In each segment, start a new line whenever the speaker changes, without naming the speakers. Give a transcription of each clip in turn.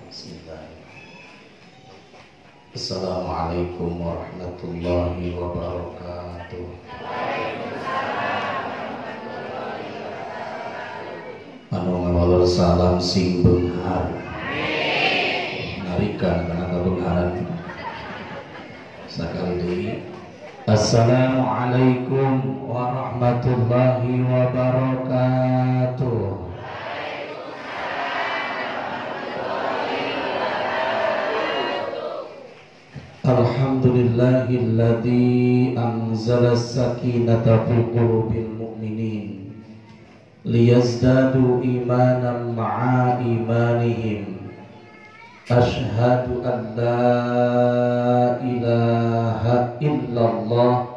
Bismillahirrahmanirrahim. Assalamualaikum warahmatullahi wabarakatuh. Anu ngawalor salam sing beunghar. Narikan kana kabeungharan. Sakali deui. Assalamualaikum warahmatullahi wabarakatuh. Alhamdulillahilladzi anzala as-sakinata fi qulubil mu'minin liyazdadu imanan ma'a imanihim. Ashhadu an la ilaha illallah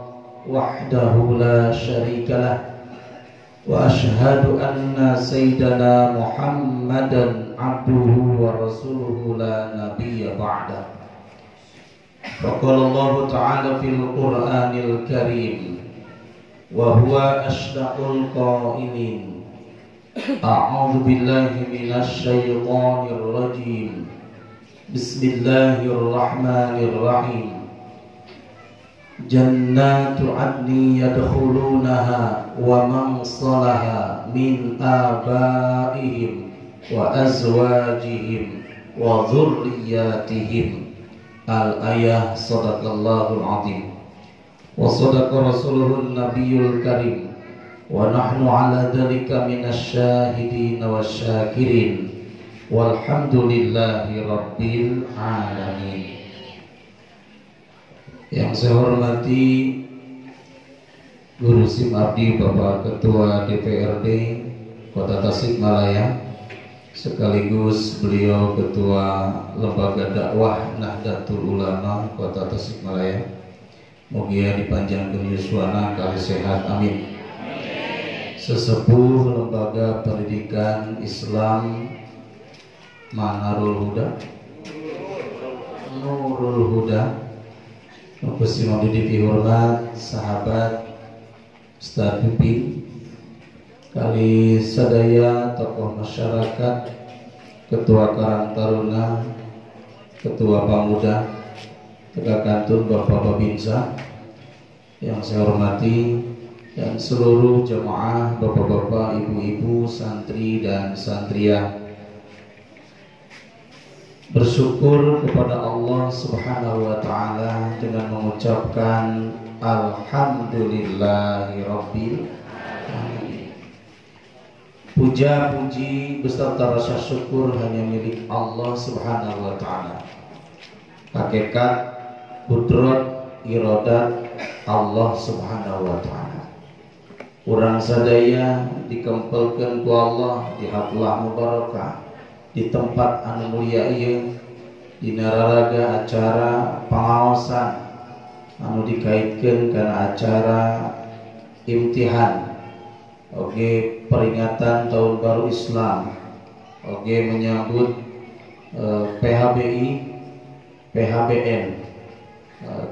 wahdahu la syarikalah wa ashhadu anna sayyidana Muhammadan abduhu wa rasuluhu la nabiyya ba'dah. Faqala Allah Ta'ala fil Qur'anil Karim wa huwa ashdaqul qailin. A'udzu billahi minasy syaithanir rajim. Bismillahirrahmanirrahim. Jannatu 'adnin yadkhulunaha wa man salaha min abaihim wa azwajihim wa dhurriyyatihim. Al-ayah. Sadaqallahul azim wa sadaqa rasuluhun nabiyul karim wa nahnu ala dhalika minasy syahidin wasyakirin walhamdulillahi rabbil alamin. Yang saya hormati Guru Sim Abdi, Bapak Ketua DPRD Kota Tasikmalaya, sekaligus beliau Ketua Lembaga Dakwah Nahdlatul Ulama Kota Tasikmalaya. Mugia dipanjangkeun yuswana kali sehat, amin. Sesepuh Lembaga Pendidikan Islam Manarul Huda, Nurul Huda, Mukusi Maudidi hormat sahabat Ustaz Pipin, kali sadaya tokoh masyarakat, Ketua Karang Taruna, Ketua Pamuda, Tegak Kantun Bapak Babinsa yang saya hormati, dan seluruh jemaah bapak-bapak, ibu-ibu, santri dan santriah. Bersyukur kepada Allah Subhanahu wa Ta'ala dengan mengucapkan Alhamdulillahirabbil alamin. Puja-puji beserta rasa syukur hanya milik Allah Subhanahu wa Ta'ala. Hakikat qudrat iradat Allah Subhanahu wa Ta'ala. Urang sadaya dikempelkeun ku Allah di haflah mubarakah, di tempat anu mulia ieu, di nararaga acara pangaosan anu dikaitkeun kana acara imtihan oge peringatan Tahun Baru Islam, oge menyambut PHBI PHBN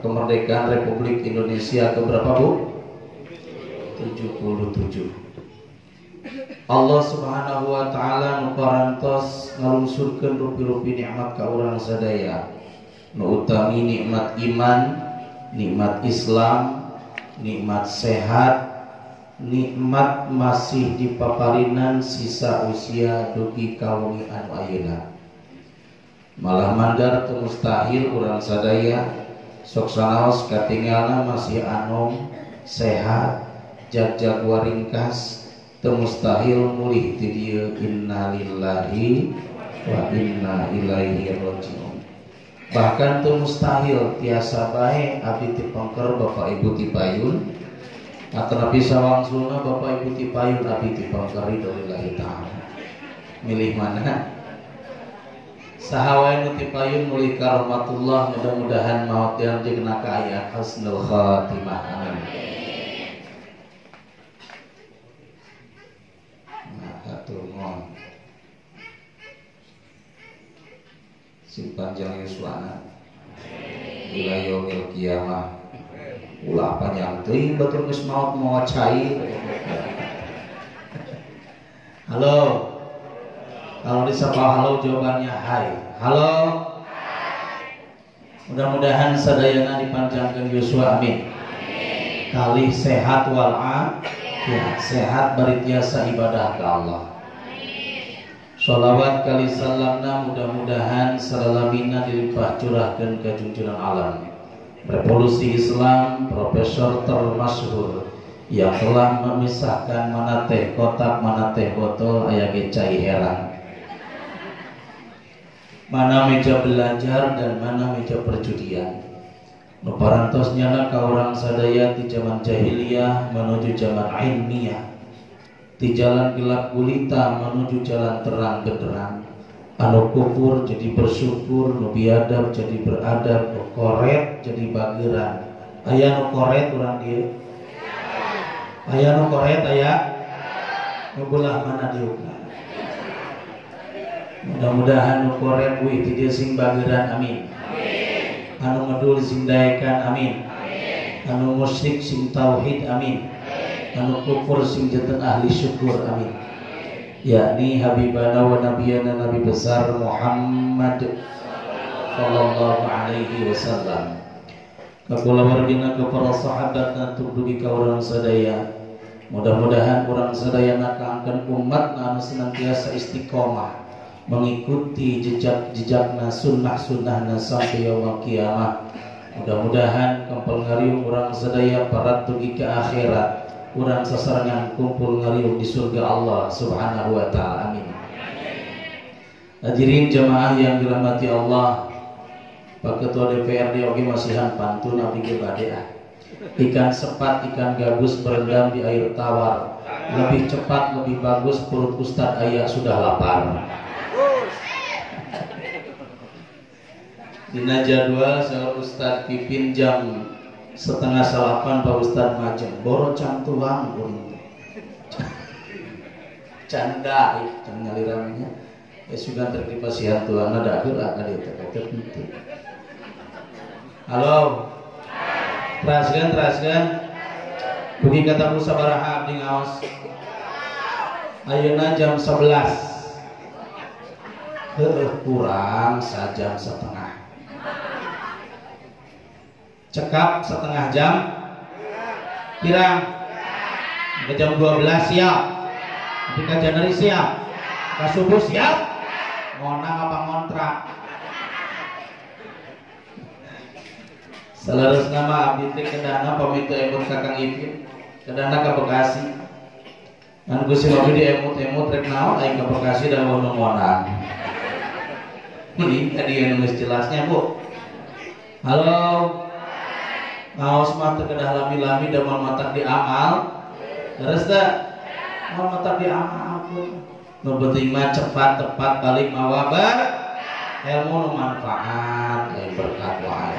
kemerdekaan Republik Indonesia keberapa, Bu? 77. Allah Subhanahu wa Ta'ala nu parantos ngalungsurkeun rupi-rupi nikmat ka urang sadaya, nu utami nikmat iman, nikmat Islam, nikmat sehat, nikmat masih dipaparinan sisa usia dugi kawengi anu ayeuna. Malah mandar teu mustahil urang sadaya sok sanaos katinggalna masih anom sehat, jag-jag waringkas, teu mustahil mulih ti dieu. Innalillahi wa inna ilaihi rajiun. Bahkan teu mustahil tiasa bae abdi ti pangker Bapak Ibu ti payun, atanapi sawangsulna Bapak Ibu ti payun abdi ti pangker ridholillahi ta'ala. Milih mana? Saha wae nu ti payun mulih ka rahmatullah, mudah-mudahan maot dianjeunna ka aya husnul khatimah, amin. Turun sing panjang yuswana ila yaumil qiyamah, ulah panjang teuing batur geus maot moal cair. Halo, Kalau disapa halo jawabannya hai. Halo. Mudah-mudahan sadayana dipanjangkan Yosua, amin. Kali sehat walafiat, sehat bari tiasa ibadah ke Allah. Sholawat kali salamna mudah-mudahan saralamina dilimpah curahkan ke junjungan alam revolusi Islam, profesor termasyhur yang telah memisahkan mana teh kotak mana teh botol aya ge cai herang, mana meja belajar dan mana meja perjudian. Nu parantosnyana ka urang sadaya ti zaman jahiliyah menuju zaman ilmiah, di jalan gelap gulita menuju jalan terang benderang. Anu kufur jadi bersyukur, nu biadab jadi beradab, nu koret jadi bageran. Aya nu koret urang dieu? Aya nu koret aya? Nu belah mana diukna? Mudah-mudahan nu koret wih ti dieu sing bageran, amin. Anu ngedul sing daekan, amin. Anu musyrik sing tauhid, amin. Anu kufur sing janten ahli syukur, amin. Yakni habibana wa nabiyana nabi besar Muhammad sallallahu alaihi wasallam. Kula wargina ke para sahabat dan dugi ka urang sadaya. Mudah-mudahan urang sadaya nakaangkeun umat anu senantiasa istiqomah mengikuti jejak-jejakna sunnah-sunnahna sampai yaumul kiamah. Mudah-mudahan kempel ngariung urang sadaya parat dugi ke akhirat. Urang sasarangan kumpul ngariung di surga Allah subhanahu wa ta'ala, amin. Hadirin jamaah yang dirahmati Allah, Pak Ketua DPRD oge masihan pantun abdi ge bade ah. Ikan sepat, ikan gabus berendam di air tawar. Lebih cepat, lebih bagus perut Ustadz Ayah sudah lapar. Dina jadwal saya Ustadz Pipin jam 7:30 Pak Ustadz Majem boro cam tuang canda can ngaliramnya sudah tertipa sihan tuang ada akhir akan tertentu. Halo, teraskan bagi kata Musa Baraha abdi ngaos ayeuna jam 11 kurang sajam setengah cekap setengah jam pirang ke jam 12 siap tapi ka Januari siap ka subuh siap ngonang apa ngontrak salarus nama abdi teh kedana pamit emut Kakang Ipin kedana ka Bekasi ngan Gusti Abdi di emut-emut rek naon aing ka Bekasi dan mau ngonang ini tadi yang nulis jelasnya Bu. Halo, ngaos mah teu kedah lami-lami da mun matak di amal. Terus teh mun matak di amal pun nu penting mah cepat tepat balik mawa ilmu nu manfaat lain berkat wae.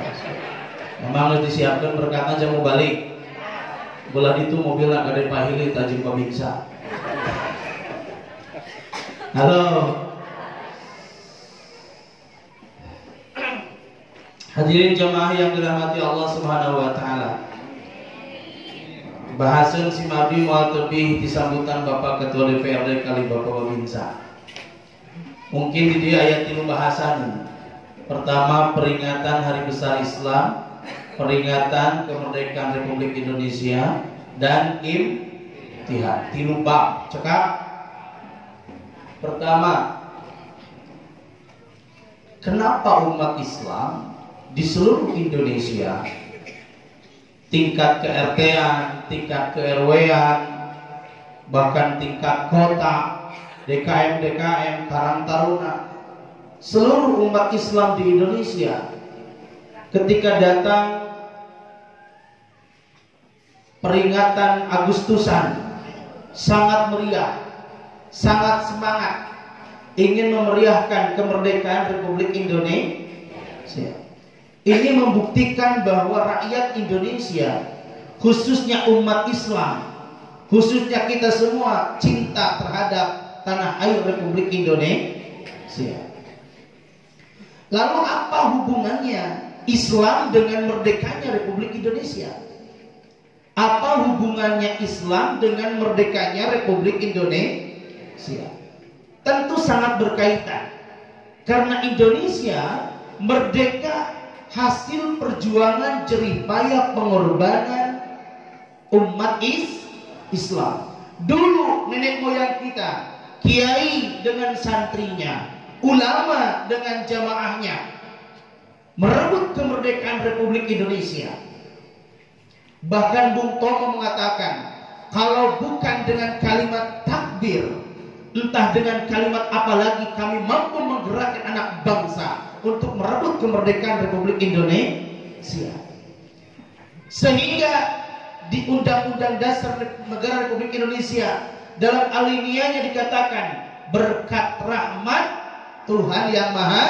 Memang geus disiapkeun berkatna jang mau balik. Bola ditu mobilna gade pahili tajim pabingsa. Halo. Hadirin jamaah yang dirahmati Allah Subhanahu wa taala. Bahasan si Mabdi moal tebih disambutan Bapak Ketua DPRD kali Bapak Babinsa. Mungkin di dia ayat 3 bahasan. Pertama, peringatan Hari Besar Islam, peringatan kemerdekaan Republik Indonesia dan imtihan. 3 bab. Cekap. Pertama, kenapa umat Islam di seluruh Indonesia tingkat ke-RT-an, tingkat ke-RW-an, bahkan tingkat kota, DKM, Karang Taruna, seluruh umat Islam di Indonesia ketika datang peringatan Agustusan sangat meriah, sangat semangat ingin memeriahkan kemerdekaan Republik Indonesia. Ini membuktikan bahwa rakyat Indonesia, khususnya umat Islam, khususnya kita semua cinta terhadap tanah air Republik Indonesia. Lalu apa hubungannya Islam dengan merdekanya Republik Indonesia? Apa hubungannya Islam dengan merdekanya Republik Indonesia? tentu sangat berkaitan. Karena Indonesia merdeka hasil perjuangan jerih payah pengorbanan umat Islam. Dulu nenek moyang kita, kiai dengan santrinya, ulama dengan jamaahnya, merebut kemerdekaan Republik Indonesia. Bahkan Bung Tomo mengatakan, kalau bukan dengan kalimat takbir, entah dengan kalimat apa lagi kami mampu menggerakkan anak bangsa untuk merebut kemerdekaan Republik Indonesia. Sehingga di Undang-Undang Dasar Negara Republik Indonesia dalam alinianya dikatakan berkat rahmat Tuhan yang Maha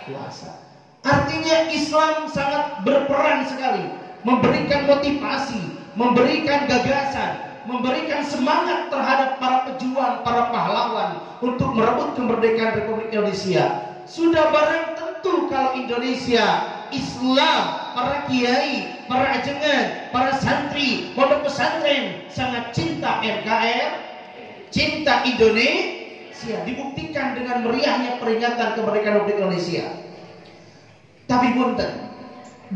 Kuasa. Artinya Islam sangat berperan sekali, memberikan motivasi, memberikan gagasan, memberikan semangat terhadap para pejuang, para pahlawan untuk merebut kemerdekaan Republik Indonesia. Sudah barang tentu kalau Indonesia, Islam, para kiai, para ajengan, para santri, pondok pesantren sangat cinta NKRI, cinta Indonesia, dibuktikan dengan meriahnya peringatan kemerdekaan Republik Indonesia. Tapi punten,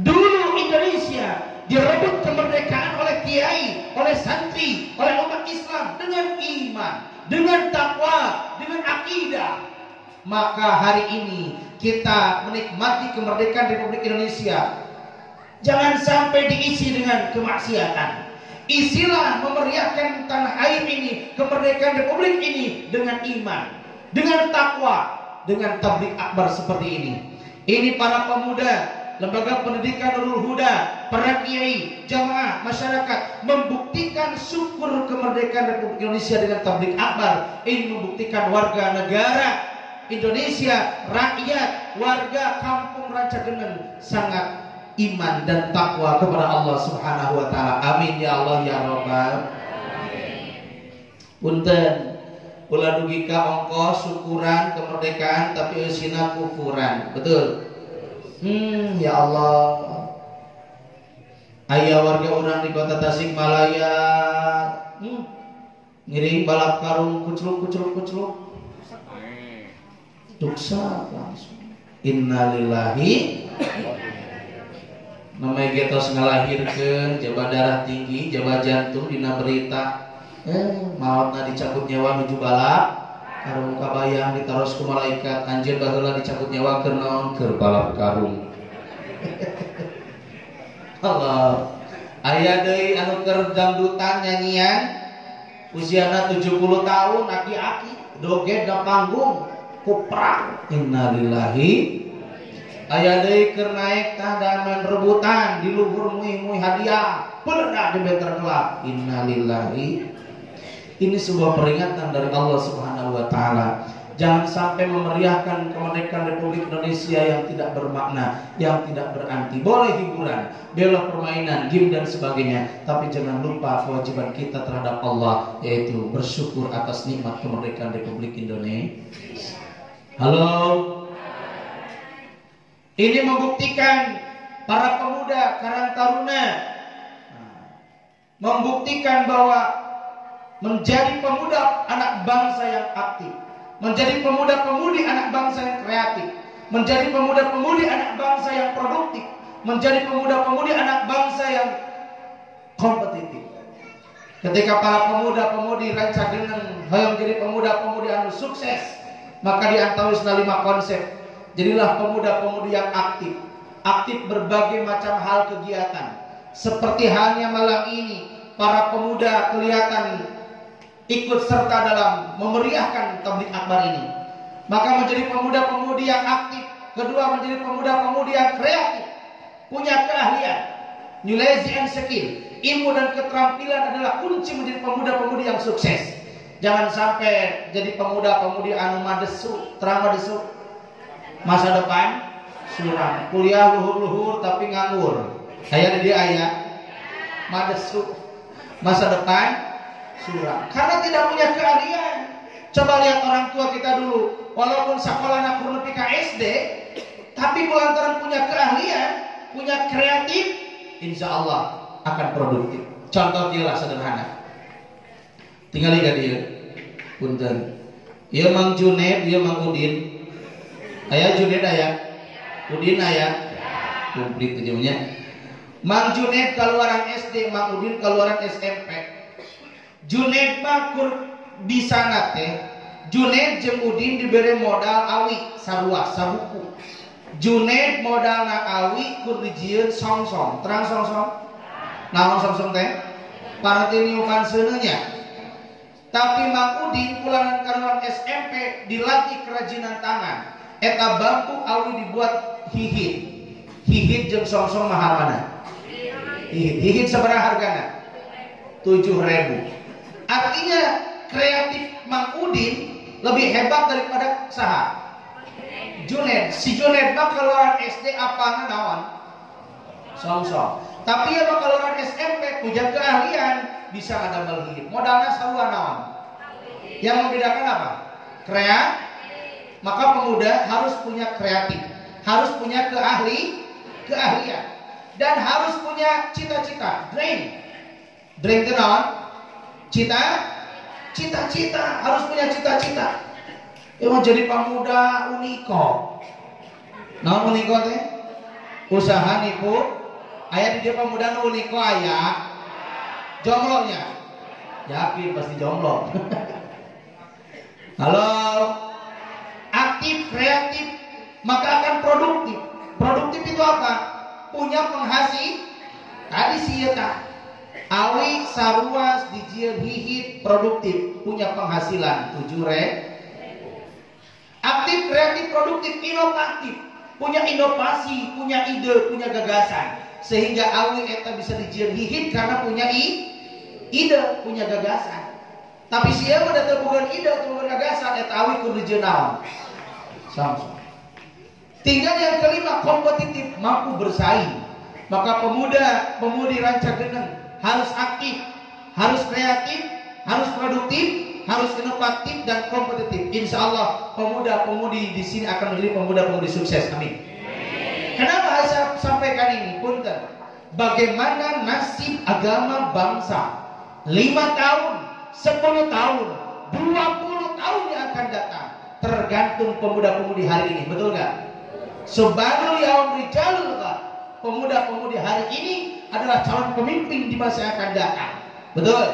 dulu Indonesia direbut kemerdekaan oleh kiai, oleh santri, oleh umat Islam dengan iman, dengan takwa, dengan akidah. Maka hari ini kita menikmati kemerdekaan Republik Indonesia, jangan sampai diisi dengan kemaksiatan. Isilah memeriahkan tanah air ini, kemerdekaan Republik ini dengan iman, dengan takwa, dengan tabligh akbar seperti ini. Ini para pemuda, lembaga pendidikan Nurul Huda, para kiai, jamaah, masyarakat membuktikan syukur kemerdekaan Republik Indonesia dengan tabligh akbar. Ini membuktikan warga negara Indonesia, rakyat, warga kampung Rancageneng sangat iman dan takwa kepada Allah Subhanahu wa taala. Amin ya Allah ya Rabbal. Punten, ulah dugi ka ongkos syukuran kemerdekaan tapi eusina kufuran. Betul? Ya Allah. Aya warga orang di kota Tasikmalaya ngiring balap karung kucluk duksa langsung. Innalillahi. Namanya getos ngalahirkeun jaba darah tinggi, jaba jantung dina berita. Mautna dicabut nyawa nuju balap karung kabayang ditaros ku malaikat, anjeun baheula dicabut nyawa keur naon? Keur balap karung. Allah. Aya deui anu keur dangdutan nyanyian usiana 70 tahun aki-aki doget da panggung kuprak. Innalillahi. Aya deui keur naek tah daman rebutan di luhur muih-muih hadiah peledak di benter gelap. Innalillahi. Ini sebuah peringatan dari Allah Subhanahu wa taala. Jangan sampai memeriahkan kemerdekaan Republik Indonesia yang tidak bermakna, yang tidak berarti. Boleh hiburan, boleh permainan, game dan sebagainya, tapi jangan lupa kewajiban kita terhadap Allah, yaitu bersyukur atas nikmat kemerdekaan Republik Indonesia. Halo. Ini membuktikan para pemuda Karang Taruna membuktikan bahwa menjadi pemuda anak bangsa yang aktif, menjadi pemuda-pemudi anak bangsa yang kreatif, menjadi pemuda-pemudi anak bangsa yang produktif, menjadi pemuda-pemudi anak bangsa yang kompetitif. Ketika para pemuda-pemudi Rancageneng hoyong jadi pemuda-pemudi anu sukses, maka diantawisna 5 konsep. Jadilah pemuda-pemudi yang aktif, aktif berbagai macam hal kegiatan. Seperti halnya malam ini, para pemuda kelihatan ikut serta dalam memeriahkan tabligh akbar ini. Maka menjadi pemuda-pemudi yang aktif. Kedua, menjadi pemuda-pemudi yang kreatif, punya keahlian, knowledge and skill. Ilmu dan keterampilan adalah kunci menjadi pemuda-pemudi yang sukses. Jangan sampai jadi pemuda-pemudi anu madesu, terang madesu. Masa depan suram, kuliah luhur-luhur tapi nganggur. Aya di aya madesu. Masa depan suram karena tidak punya keahlian. Coba lihat orang tua kita dulu, walaupun sekolah anak nepi ka SD, tapi kulantaran punya keahlian, punya kreatif, insya Allah akan produktif. Contoh dia lah sederhana. Tinggal lihat dia, punten. Ieu Mang Junaid, ieu Mang Udin. Aya Junaid aya. Udin aya. Komplit teh nya. Mang Junaid keluaran SD, Mang Udin keluaran SMP. Junaid mah kur bisa nate. Junaid jeung Udin diberi modal awi sarua sabuku. Junaid modalna awi kur dijieun songsong. Terang songsong? Naon songsong teh? Partiniukan seuneunya. Tapi Mang Udin pulangan kaluan SMP dilatih kerajinan tangan. Eta bambu awi dibuat hihit. Hihit jeung songsong mahal mana? Hihit sabaraha hargana? 7.000. Artinya kreatif Mang Udin lebih hebat daripada saha? Junaid. Si Junaid mah keluaran SD apana naon? Songsong. Tapi ya mah keluaran SMP punya keahlian bisa ngadamel hihit. Modalna sarua naon? Yang membedakan apa? Maka pemuda harus punya kreatif, harus punya keahlian, dan harus punya cita-cita. Dream itu naon? Cita-cita, harus punya cita-cita. Mau jadi pemuda uniko. Naon uniko teh? Usaha nipu. Aya di dia pemuda nu uniko aya. Jomblonya. Yakin pasti jomblo. Halo. Aktif, kreatif, maka akan produktif. Produktif itu apa? Punya penghasil. Tadi si eta. Awi saruas dijieun hihit produktif, punya penghasilan 7.000. Aktif, kreatif, produktif, inovatif, punya inovasi, punya ide, punya gagasan, sehingga awi eta bisa dijieun hihit karena punya ide, punya gagasan. Tapi siapa udah terbukan ide, terbukan gagasan, eta awi kudu dijieun naon? Samsung. Tinggal yang kelima, kompetitif, mampu bersaing. Maka pemudi Rancageneng harus aktif, harus kreatif, harus produktif, harus inovatif dan kompetitif. Insya Allah pemuda-pemudi di sini akan menjadi pemuda-pemudi sukses. Amin. Kenapa saya sampaikan ini? Punten. Bagaimana nasib agama bangsa 5 tahun, 10 tahun, 20 tahun yang akan datang tergantung pemuda-pemudi hari ini. Betul nggak? Sebaru yaum rijalul gha. Pemuda-pemudi hari ini adalah calon pemimpin di masa yang akan datang. Betul.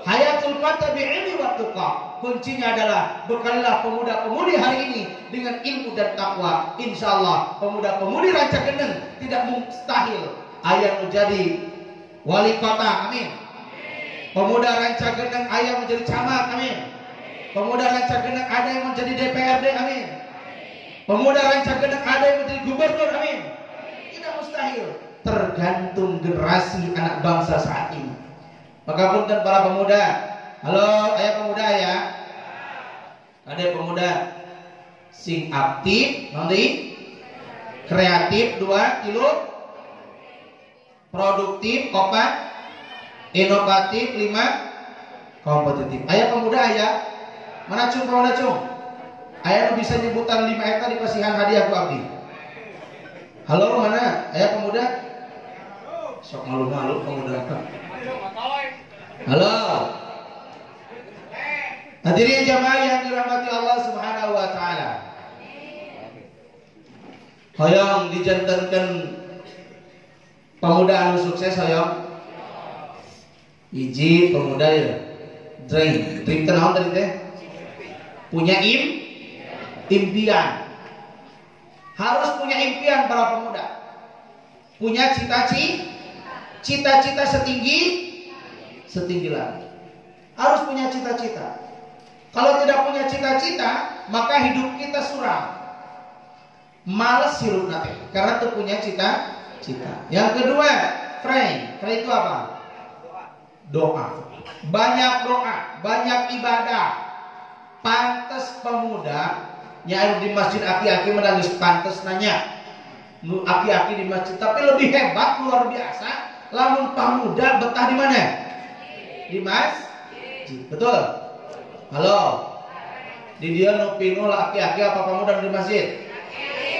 Hayatul fata bi'ilmi wa tuqa. Kuncinya adalah bekalilah pemuda-pemudi hari ini dengan ilmu dan takwa. Insyaallah pemuda-pemudi Rancageneng tidak mustahil ayah menjadi wali kota. Amin. Pemuda Rancageneng ayah menjadi camat. Amin. Pemuda Rancageneng ada yang menjadi DPRD. Amin. Pemuda Rancageneng ada yang menjadi gubernur. Amin. Tidak mustahil. Tergantung generasi anak bangsa saat ini. Maka punten para pemuda. Halo, ayah pemuda ya. Ada pemuda sing aktif, nanti kreatif 2 kilo, produktif 4, inovatif 5, kompetitif. Ayah pemuda ayah. Mana cung pemuda cung? Ayah bisa nyebutan 5 eta di pasihan hadiah ku abdi. Halo, mana? Ayah pemuda? Sok malu-malu pemuda. Halo. Hadirin jamaah yang dirahmati Allah Subhanahu wa taala. Hoyong dijantankeun pemuda anu sukses hoyong. Hiji pemuda ya. Dream teh naon tadi teh? Punya impian. Harus punya impian para pemuda. Punya cita-cita setinggi langit. Harus punya cita-cita. Kalau tidak punya cita-cita, maka hidup kita suram. Males hirup nanti karena tuh punya cita-cita. Yang kedua, pray itu apa? Doa. Banyak doa, banyak ibadah. Pantes pemuda nyair di masjid aki-aki menangis pantes nanya. Aki-aki di masjid, tapi lebih hebat luar biasa. Lamun pemuda betah di mana? Di masjid. Betul? Halo. Di dia nu pinu aki-aki apa pemuda di masjid?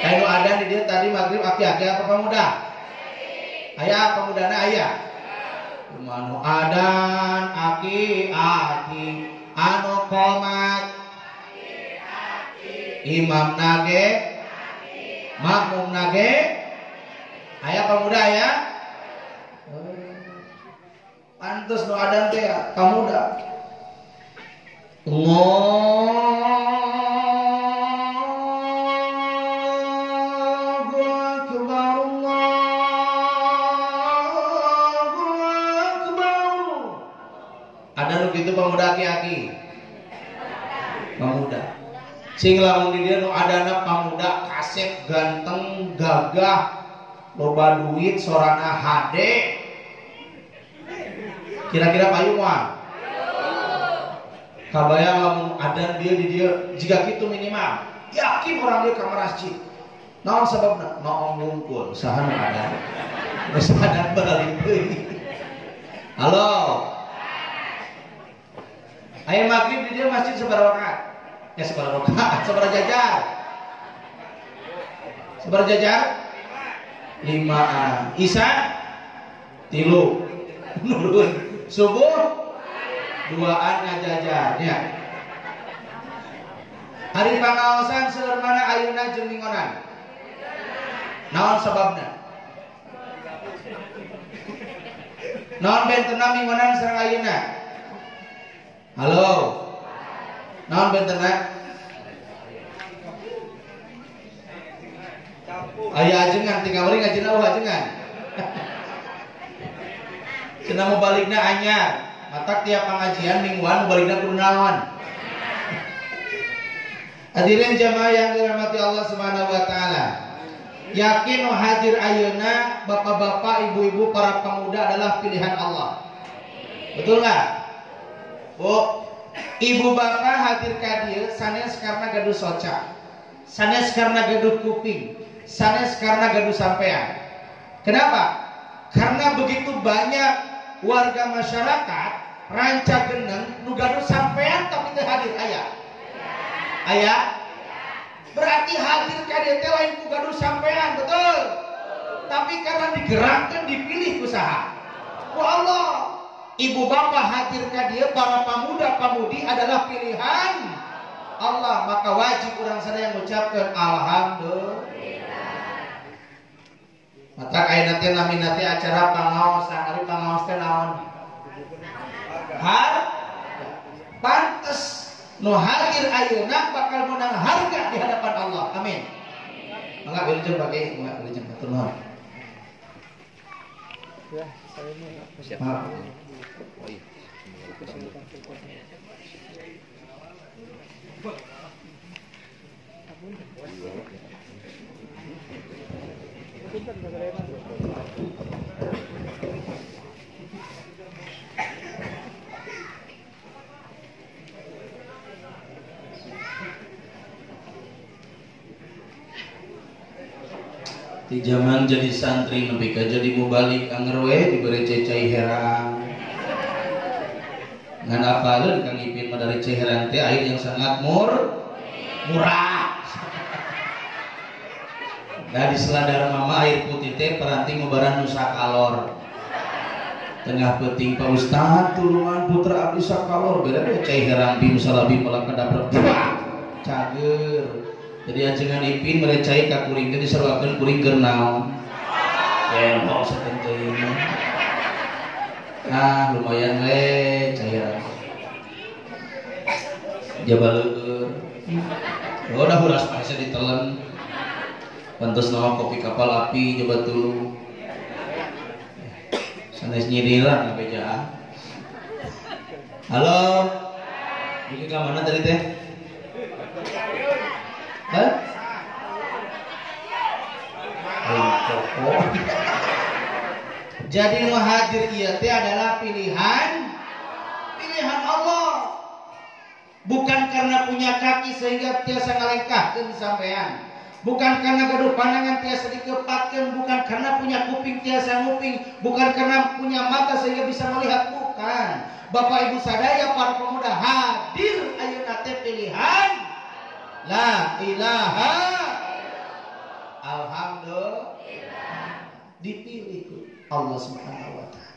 Kayak ada di dia tadi maghrib aki-aki apa pemuda? Ayah pemudana ayah. Manu adan aki-aki anu komat imam nage, makmum nage, aya pemuda ya. Pantes nu adan teh pemuda. Allahu Akbar, Allahu Akbar. Ada nu kitu pemuda aki-aki. Pemuda. Sing lamun di dieu nu adana pemuda kasep ganteng gagah loba duit sorana hade. Kira-kira payu moal. Kabayang lamun adan dia di dia jika gitu minimal yakin orang dia ke masjid. Naon sababna? Naon ngumpul saha nu adan. Geus adan balik deui. Halo. Aya maghrib di dia masjid sabaraha rakaat? Ya sabaraha rakaat, sabaraha jajar? Sabaraha jajar? 5. Isya 3. Nurun. Subuh 2an ngajajarnya. Hari pangaosan seueur mana ayeuna jeung mingonan? Naon sababna? Naon bentena mingonan sareng ayeuna? Halo. Naon bentena? Aya ajengan ti kamari ngajina ajengan. Cenah mau balikna anyar. Mata tiap pengajian mingguan balikna kudu naon. Hadirin jamaah yang dirahmati Allah Subhanahu wa taala. Yakin hadir ayeuna bapak-bapak, ibu-ibu, para pemuda adalah pilihan Allah. Betul enggak? Bu, ibu bapak hadir ka dieu sanes karena gaduh soca. Sanes karena gaduh kuping. Sanes karena gaduh sampean. Kenapa? Karena begitu banyak warga masyarakat ranca geneng nu gaduh sampean tapi teu hadir aya. Aya? Berarti hadir ka dieu teh lain ku gaduh sampean, betul? Tapi karena digerakkan dipilih ku saha? Ku Allah. Ibu bapak hadir ka dieu para pemuda-pemudi adalah pilihan Allah, maka wajib urang sadaya ngucapkeun alhamdulillah. Mata ayeuna teh namina teh acara pangaosan, ari pangaos teh naon? Pantes nu hadir ayeuna bakal menang harga di hadapan Allah. Amin. Mangga wilujeng bagi, mangga wilujeng matur nuwun. Ya, saya mau siap. Oh iya. Di zaman jadi santri nepi ka jadi mubalik anger we diberi cecai herang. Ngan apaleun Kang Ipin mah dari Ciherang teh air yang sangat murah. Nah di seladar mama air putih teh peranti ngobaran nusa kalor. Tengah penting Pak Ustad tulungan putra abdi sakalor beda deh cai herang bim salabi malah kadabrak cager. Jadi ajengan Ipin merecai ka kuring teh diseruakeun kuring keur naon? Kenok saten teh. Nah, lumayan we cairan. Jabaleueur. Oh, dah huras pae ditelen. Pantes nama kopi kapal api coba dulu. Sanes nyiriran ngabeja. Halo. Ini ke mana tadi teh? Hah? Jadi nu hadir ieu teh adalah pilihan Allah. Bukan karena punya kaki sehingga tiasa ngalengkahkeun sampean. Bukan karena gaduh pandangan tiasa dikepatkeun, bukan karena punya kuping tiasa nguping, bukan karena punya mata sehingga bisa melihat, bukan. Bapak Ibu sadaya para pemuda hadir ayeuna teh pilihan la ilaha alhamdulillah dipilih Allah Subhanahu wa taala.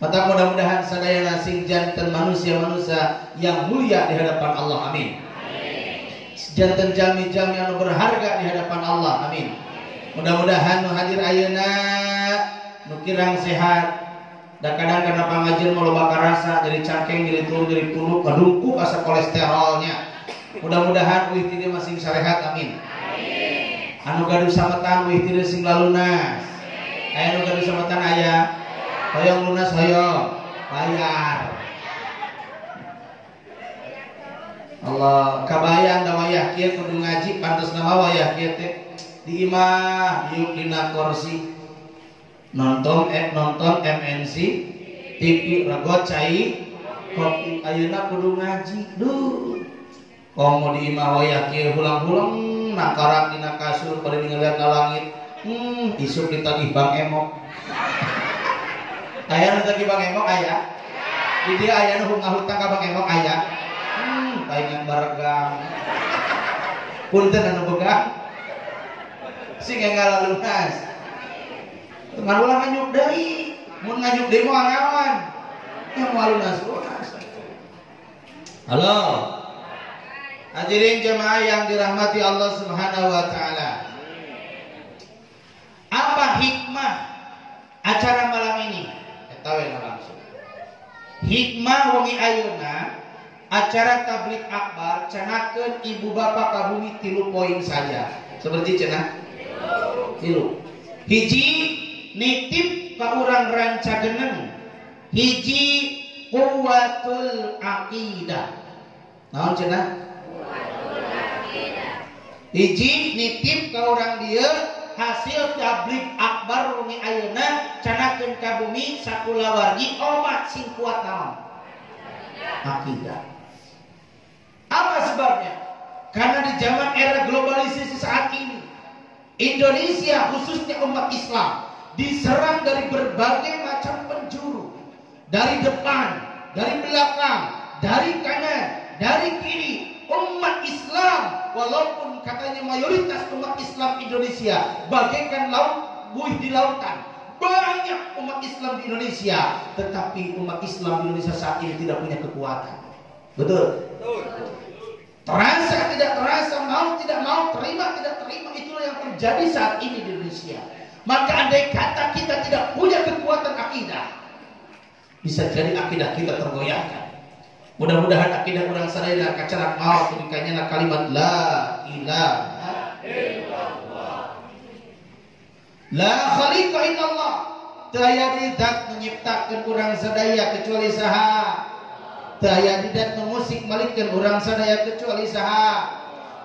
Maka mudah-mudahan sadaya sing janten manusia-manusia yang mulia di hadapan Allah. Amin. janten jami-jami anu berharga di hadapan Allah. Amin. Mudah-mudahan nu hadir ayeuna nu kirang sehat. Dan kadang karena pengajian mau loba karasa jadi cangkeng, jadi turun, jadi puluh, kadungkuk asa kolesterolnya. Mudah-mudahan uih tidak masih bisa rehat. Amin. Anu gaduh sametan uih tidak sing lalunas. Aya nu gaduh sametan aya. Hoyong lunas hoyong bayar. Allah kabayang da wayah kieu kudu ngaji pantes nama wayah kieu teh di imah diuk dina kursi nonton MNC TV regot cai kopi ayeuna kudu ngaji duh komo di imah wayah kieu hulang-hulang nakarak dina kasur bari ngeliat ka langit isuk ditagih Bang Emok aya nu tagih Bang Emok aya di dieu aya nu ngahutang ka Bang Emok aya paingan baragang punten anu begang sing enggal lunas tengah ulah nganyuk deui mun nganyuk deui mah ngawan yang lunas. Halo hadirin jemaah yang dirahmati Allah Subhanahu wa taala, apa hikmah acara malam ini? Eta we langsung hikmah wengi ayeuna acara tablik akbar cenahkeun ibu bapak ka bumi 3 poin saja. Seperti cenah 3. Hiji nitip ka urang rancageuneng. Hiji quwwatul aqidah. Naon cenah? Quwwatul aqidah. Hiji nitip ka urang dieu hasil tablik akbar wengi ayeuna cenahkeun ka bumi sakulawargi omat sing kuat naon? Akidah. Apa sebabnya? Karena di zaman era globalisasi saat ini, Indonesia khususnya umat Islam diserang dari berbagai macam penjuru, dari depan, dari belakang, dari kanan, dari kiri. Umat Islam, walaupun katanya mayoritas umat Islam Indonesia bagaikan laut buih di lautan, banyak umat Islam di Indonesia, tetapi umat Islam di Indonesia saat ini tidak punya kekuatan. Betul? Terasa tidak terasa, mau tidak mau, terima tidak terima, itulah yang terjadi saat ini di Indonesia. Maka andai kata kita tidak punya kekuatan akidah, bisa jadi akidah kita tergoyahkan. Mudah-mudahan akidah orang sadaya kacarak maut dikanya kalimat la ilaha illallah. La khaliqa illallah. Daya didat menciptakan orang sadaya kecuali saha. Daya didat memusik malikkan orang sadaya kecuali saha.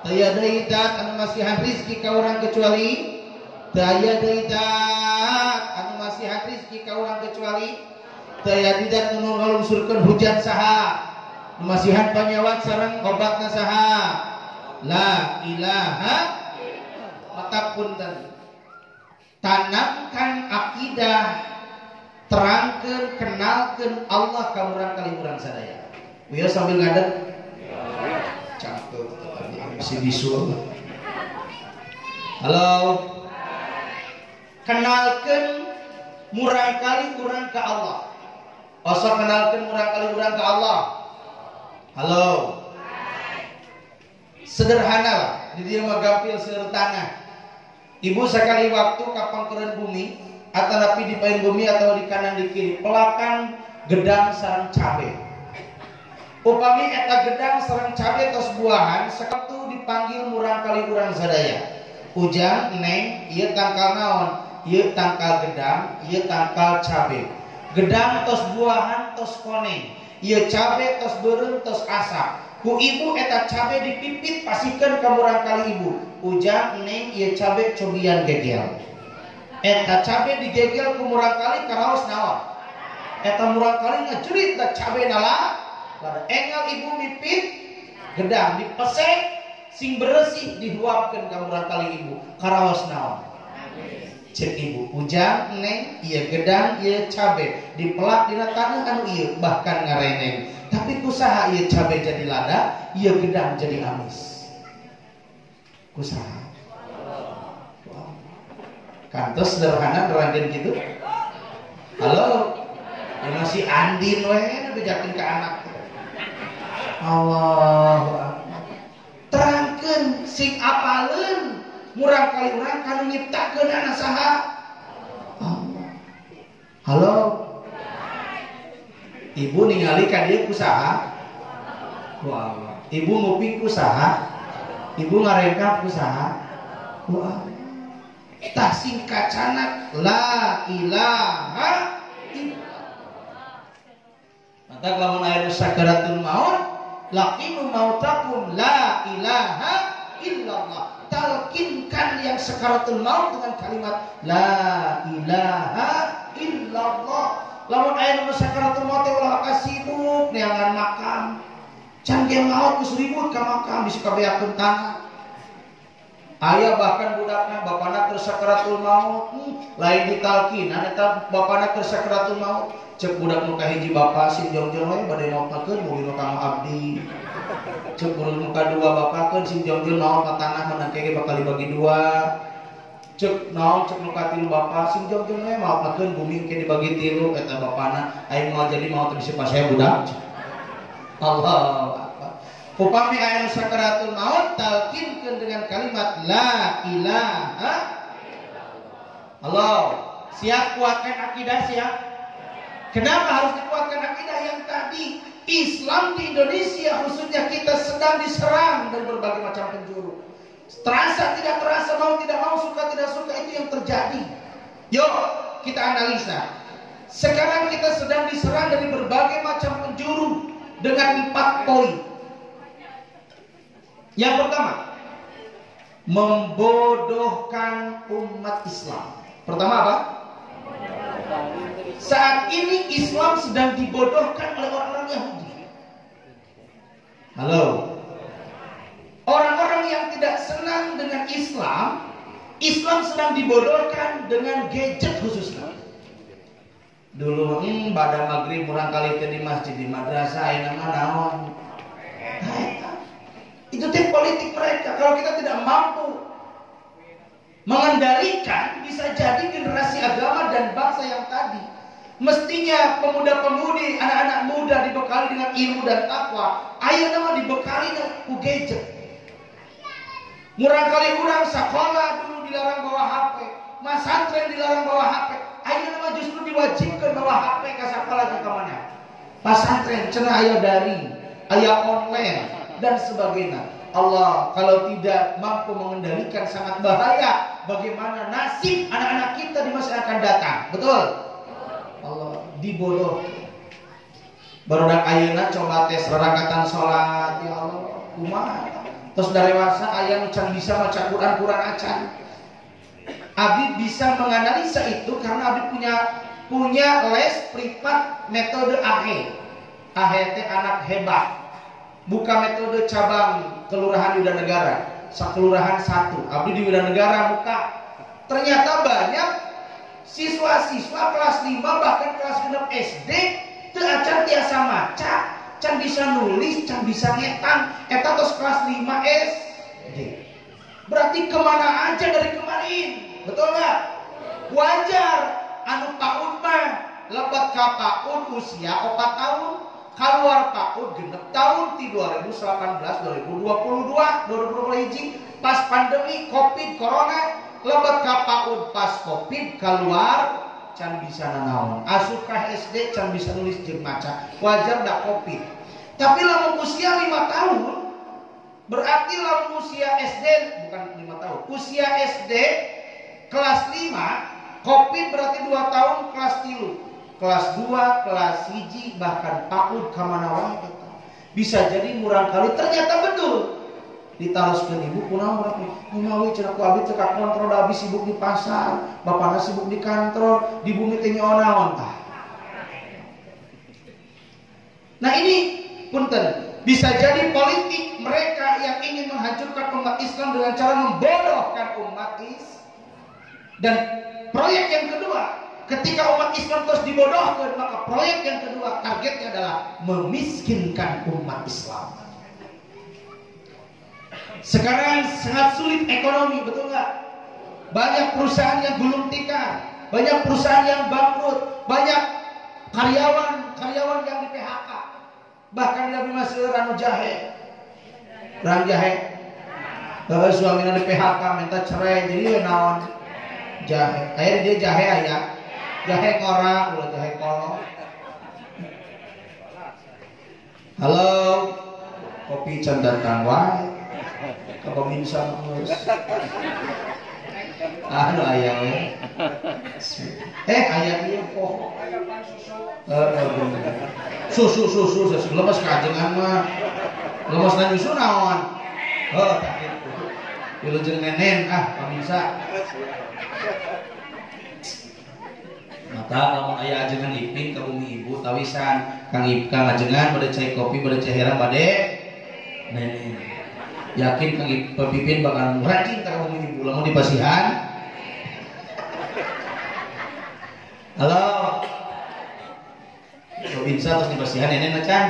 Daya didat anu masihan rizki ka orang kecuali. Daya didat anu masihan rizki ka orang kecuali. Daya didat anu ngalungsurkeun hujan saha. Nu masihan panyawat sareng obatna saha. La ilaha maka punten. Tanamkan akidah, terangkan, kenalkan Allah ka urang kali urang sadaya. Wieu sambil ngadeg. Cakep si bisul. Halo. Kenalkan murang kali urang ka Allah. Osok kenalkan murang kali urang ka Allah. Halo. Sederhana lah, di dieu mah gampil seueur tanah. Ibu sekali waktu kapang keren bumi atau napi di pain bumi atau di kanan di kiri pelakan gedang sareng cabe. Upami eta gedang sareng cabe tos buahan sekatu dipanggil murang kali urang sadaya. Ujang neng ieu tangkal naon? Ieu tangkal gedang, ieu tangkal cabe. Gedang tos buahan tos koneng, ieu cabe tos beureum tos asap. Ku ibu eta cabe dipipit pasikeun ka murang kali ibu. Ujang neng ieu cabe cobian gegel. Eta cabe digegel ku murang kali karaos naon? Eta murang kali ngajerit da cabe nala. Pada enggal ibu mipit gedang dipesek sing beresih dihuapkeun ka murang kali ibu. Karaos naon? Cek ibu, ujang neng ieu gedang ieu cabe dipelak dina taneuh anu ieu bahkan ngareneng. Tapi kusaha ieu cabe jadi lada, ieu gedang jadi amis. Kusaha? Wow. Kantos sederhana nerangkeun kitu. Halo. Ya masih andin we bejakeun ka anak. Allahu akbar. Terangkeun sing apaleun murang kali urang kanu nyiptakeun anak saha? Allah. Halo. Ibu ningali ka dieu kusaha? Ku Allah. Ibu nguping kusaha? Ibu ngarengkap kusaha? Ku Allah. Tah singkatana la ilaha illallah. Mata lamun aya sakaratul maut, laqinu mautakum la ilaha illallah. Talkinkan yang sakaratul maut dengan kalimat la ilaha illallah. Lamun aya nu sakaratul maut ulah kasibuk neangan makam. Can ge maut geus ribut ka makam bisa kabeakeun tanah. Aya bahkan budakna bapana keur sakaratul maut, lain ditalkinan eta bapana keur sakaratul maut. Cek budak nu kahiji bapa sin jongjong we bade maotakeun mugi nu kang abdi. Cek budak nu kadua bapakeun sin jongjong naon ka tanah menang ge bakal dibagi dua. Cek naon cek nu katilu bapa sin jongjong we maotakeun bumi ge dibagi tilu eta bapana aing moal jadi maot bisa pas saya budak. Allah. Upami aya sakaratul maut talkinkeun dengan kalimat la ilaha Allah. Siap kuatkan akidah siap. Kenapa harus dikuatkan akidah yang tadi? Islam di Indonesia khususnya kita sedang diserang dari berbagai macam penjuru. Terasa tidak terasa, mau tidak mau, suka tidak suka, itu yang terjadi. Yuk kita analisa. Sekarang kita sedang diserang dari berbagai macam penjuru dengan 4 poin. Yang pertama, membodohkan umat Islam. Pertama apa? Saat ini Islam sedang dibodohkan oleh orang-orang Yahudi. Halo. Orang-orang yang tidak senang dengan Islam, Islam sedang dibodohkan dengan gadget khususnya. Dulu pada maghrib murang kali di masjid di madrasah aya nama naon. Itu teh politik mereka. Kalau kita tidak mampu mengendalikan, bisa jadi generasi agama dan bangsa yang tadi. Mestinya pemuda-pemudi, anak-anak muda dibekali dengan ilmu dan takwa. Ayo nama dibekali dengan gadget. Murang kali urang sekolah dulu dilarang bawa HP, masantren dilarang bawa HP. Ayo nama justru diwajibkan bawa HP ke sekolah ke mana? Pasantren cenah aya daring, aya online dan sebagainya. Allah kalau tidak mampu mengendalikan sangat bahaya. Bagaimana nasib anak-anak kita di masa yang akan datang? Betul? Allah dibodoh. Barudak ayeuna coba tes rakaatan salat, ya Allah, kumaha? Terus dari dewasa aya nu can bisa maca Quran acan. Abi bisa menganalisa itu karena Abi punya les privat metode AHE. AHE teh anak hebat. Buka metode cabang kelurahan Widanegara, sakelurahan 1. Abdi di Widanegara buka. Ternyata banyak siswa-siswa kelas 5 bahkan kelas 6 SD teu acan tiasa maca, can bisa nulis, can bisa ngetang, eta tos kelas 5 SD. Berarti kemana aja dari kemarin? Betul nggak? Wajar anu PAUD mah lebat ka PAUD usia 4 tahun. Keluar PAUD genep tahun di 2018, 2022, 2021 pas pandemi Covid Corona lebat ka PAUD pas Covid keluar can bisa nanaon asup ka SD can bisa nulis jeung maca wajar da Covid. Tapi lamun usia 5 tahun berarti lamun usia SD bukan 5 tahun usia SD kelas 5 Covid berarti 2 tahun kelas 3 kelas 2, kelas 1 bahkan PAUD kamana wae eta. Bisa jadi murang kali ternyata betul. Ditaroskeun ibu kunaon urang kumaha cenah ku abi teh ka kontrol da abi sibuk di pasar, bapana sibuk di kantor, di bumi teh nyaon naon tah. Nah ini punten bisa jadi politik mereka yang ingin menghancurkan umat Islam dengan cara membodohkan umat Islam. Dan proyek yang kedua, ketika umat Islam terus dibodohkan, maka proyek yang kedua targetnya adalah memiskinkan umat Islam. Sekarang sangat sulit ekonomi, betul nggak? Banyak perusahaan yang gulung tikar, banyak perusahaan yang bangkrut, banyak karyawan yang di PHK. Bahkan Nabi masih ranu jahe, Suaminya di PHK minta cerai jadi naon jahe. Akhirnya dia jahe aya. Jahe kora, ulah jahe kolong. Halo, kopi can datang wae. Ka pemirsa geus. Anu aya we. Aya ieu kok. Susu lemes kajengan mah. Lemes dan susu naon? Tak kitu. Wilujeng nenen pemirsa. Mata lamun aya ajengan ipin ka bumi ibu tawisan Kang ajengan bade cai kopi bade cai herang bade nenen. Yakin Kang Pipin bakal rajin ka bumi ibu lamun dipasihan. Halo. Pemirsa terus dipasihan nenen macan.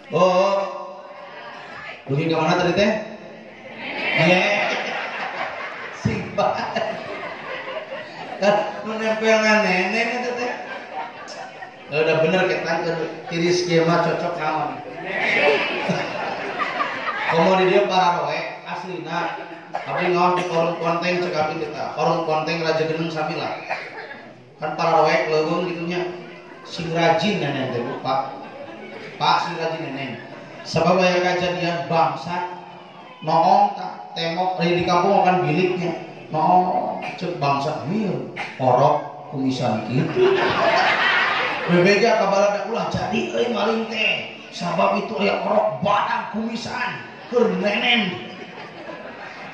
Oh. Dugi ke mana tadi teh? Iya. Simpan. Kan menempelkan nenek itu teh. Udah bener ketan kiri skema cocok naon. Komo di dia pararoe aslina. Tapi ngawas di korong konteng cek abdi kita. Korong konteng raja geneng samila. Kan pararoe leuweung gitunya. Sing rajin nenek teh Pak sing rajin nenek. Sebab aya kejadian bangsa noong tak temok di kampung akan biliknya. Noong cek bangsa mir orok kumisan kitu. Bebeja kabarada ulah jadi euy maling teh. Sabab itu aya orok badak kumisan keur nenen.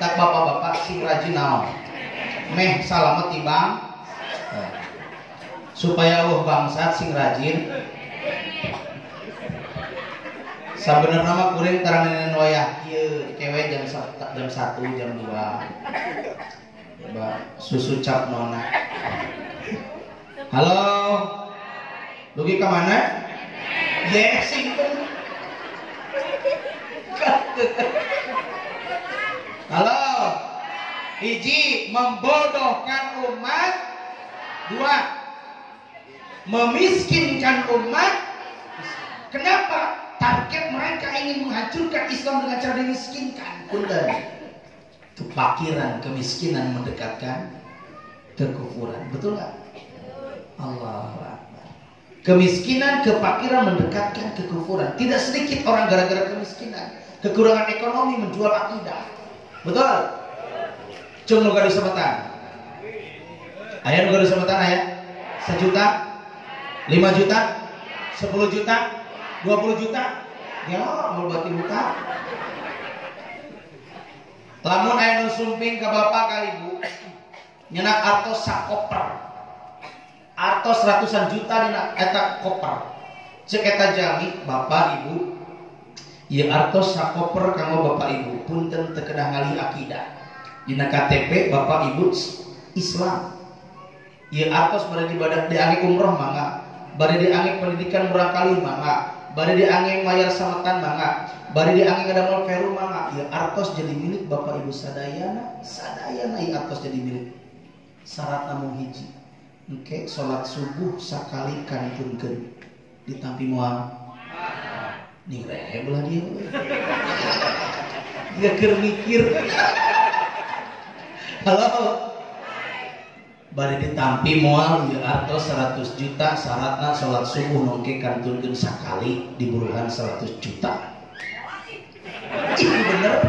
Tak bapak-bapak sing rajin naon? Meh salamet timbang supaya bangsa sing rajin. Sabenerna mah kuring tarang nenen wayah kieu cewek jam 1 jam 2. Coba susu cap nona. Halo. Dugi ke mana? Yes, simpen. Halo. Hiji, membodohkan umat. 2, memiskinkan umat. Kenapa? Target mereka ingin menghancurkan Islam dengan cara dimiskinkan. Punten. Kefakiran, kemiskinan mendekatkan kekufuran. Betul nggak? Allahu Akbar. Kemiskinan, kefakiran mendekatkan kekufuran. Tidak sedikit orang gara-gara kemiskinan, kekurangan ekonomi menjual akidah. Betul? Cung nuga disemetan. Aya nuga disemetan aya? 1 juta? 5 juta? 10 juta? 20 juta? Ya, mau buat buka. Lamun aya nu sumping ka bapak ka ibu, nyenak artos sakoper. Artos ratusan juta dina eta koper. Cek eta jami bapak ibu, ieu artos sakoper kanggo bapak ibu, punten teu kedah ngali akidah. Dina KTP bapak ibu Islam. Ieu artos bade dibadak diangge umroh mangga, bade diangge pendidikan murah kali mangga. Bari diangge mayar sametan mangga, bari diangge ngadamel peru mangga. Ieu artos jadi milik bapak ibu sadayana ieu artos jadi milik. Syarat namun hiji. Engke salat subuh sakali kantunkeun ditampi moal. Ning rehe belah dia. Dia keur mikir. Halo. Bari ditampi moal ieu artos 100 juta syaratna salat subuh nongke kantunkeun sakali diburuhan 100 juta. Itu bener.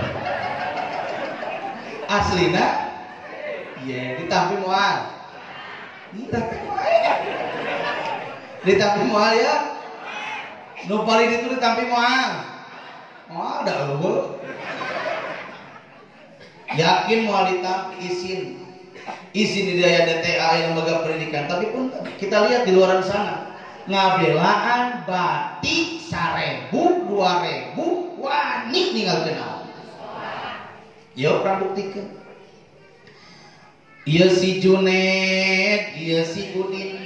Aslina ditampi moal. Ditampi moal ya. Nu paling itu ditampi moal. Oh, ada eueuh. Yakin moal ditampi izin di daya DTA lembaga pendidikan, tapi pun kita lihat di luar sana ngabelaan batik 1000 2000 wani ninggal kenal. Yuk orang buktikan. Iya si Junet, iya si Udin.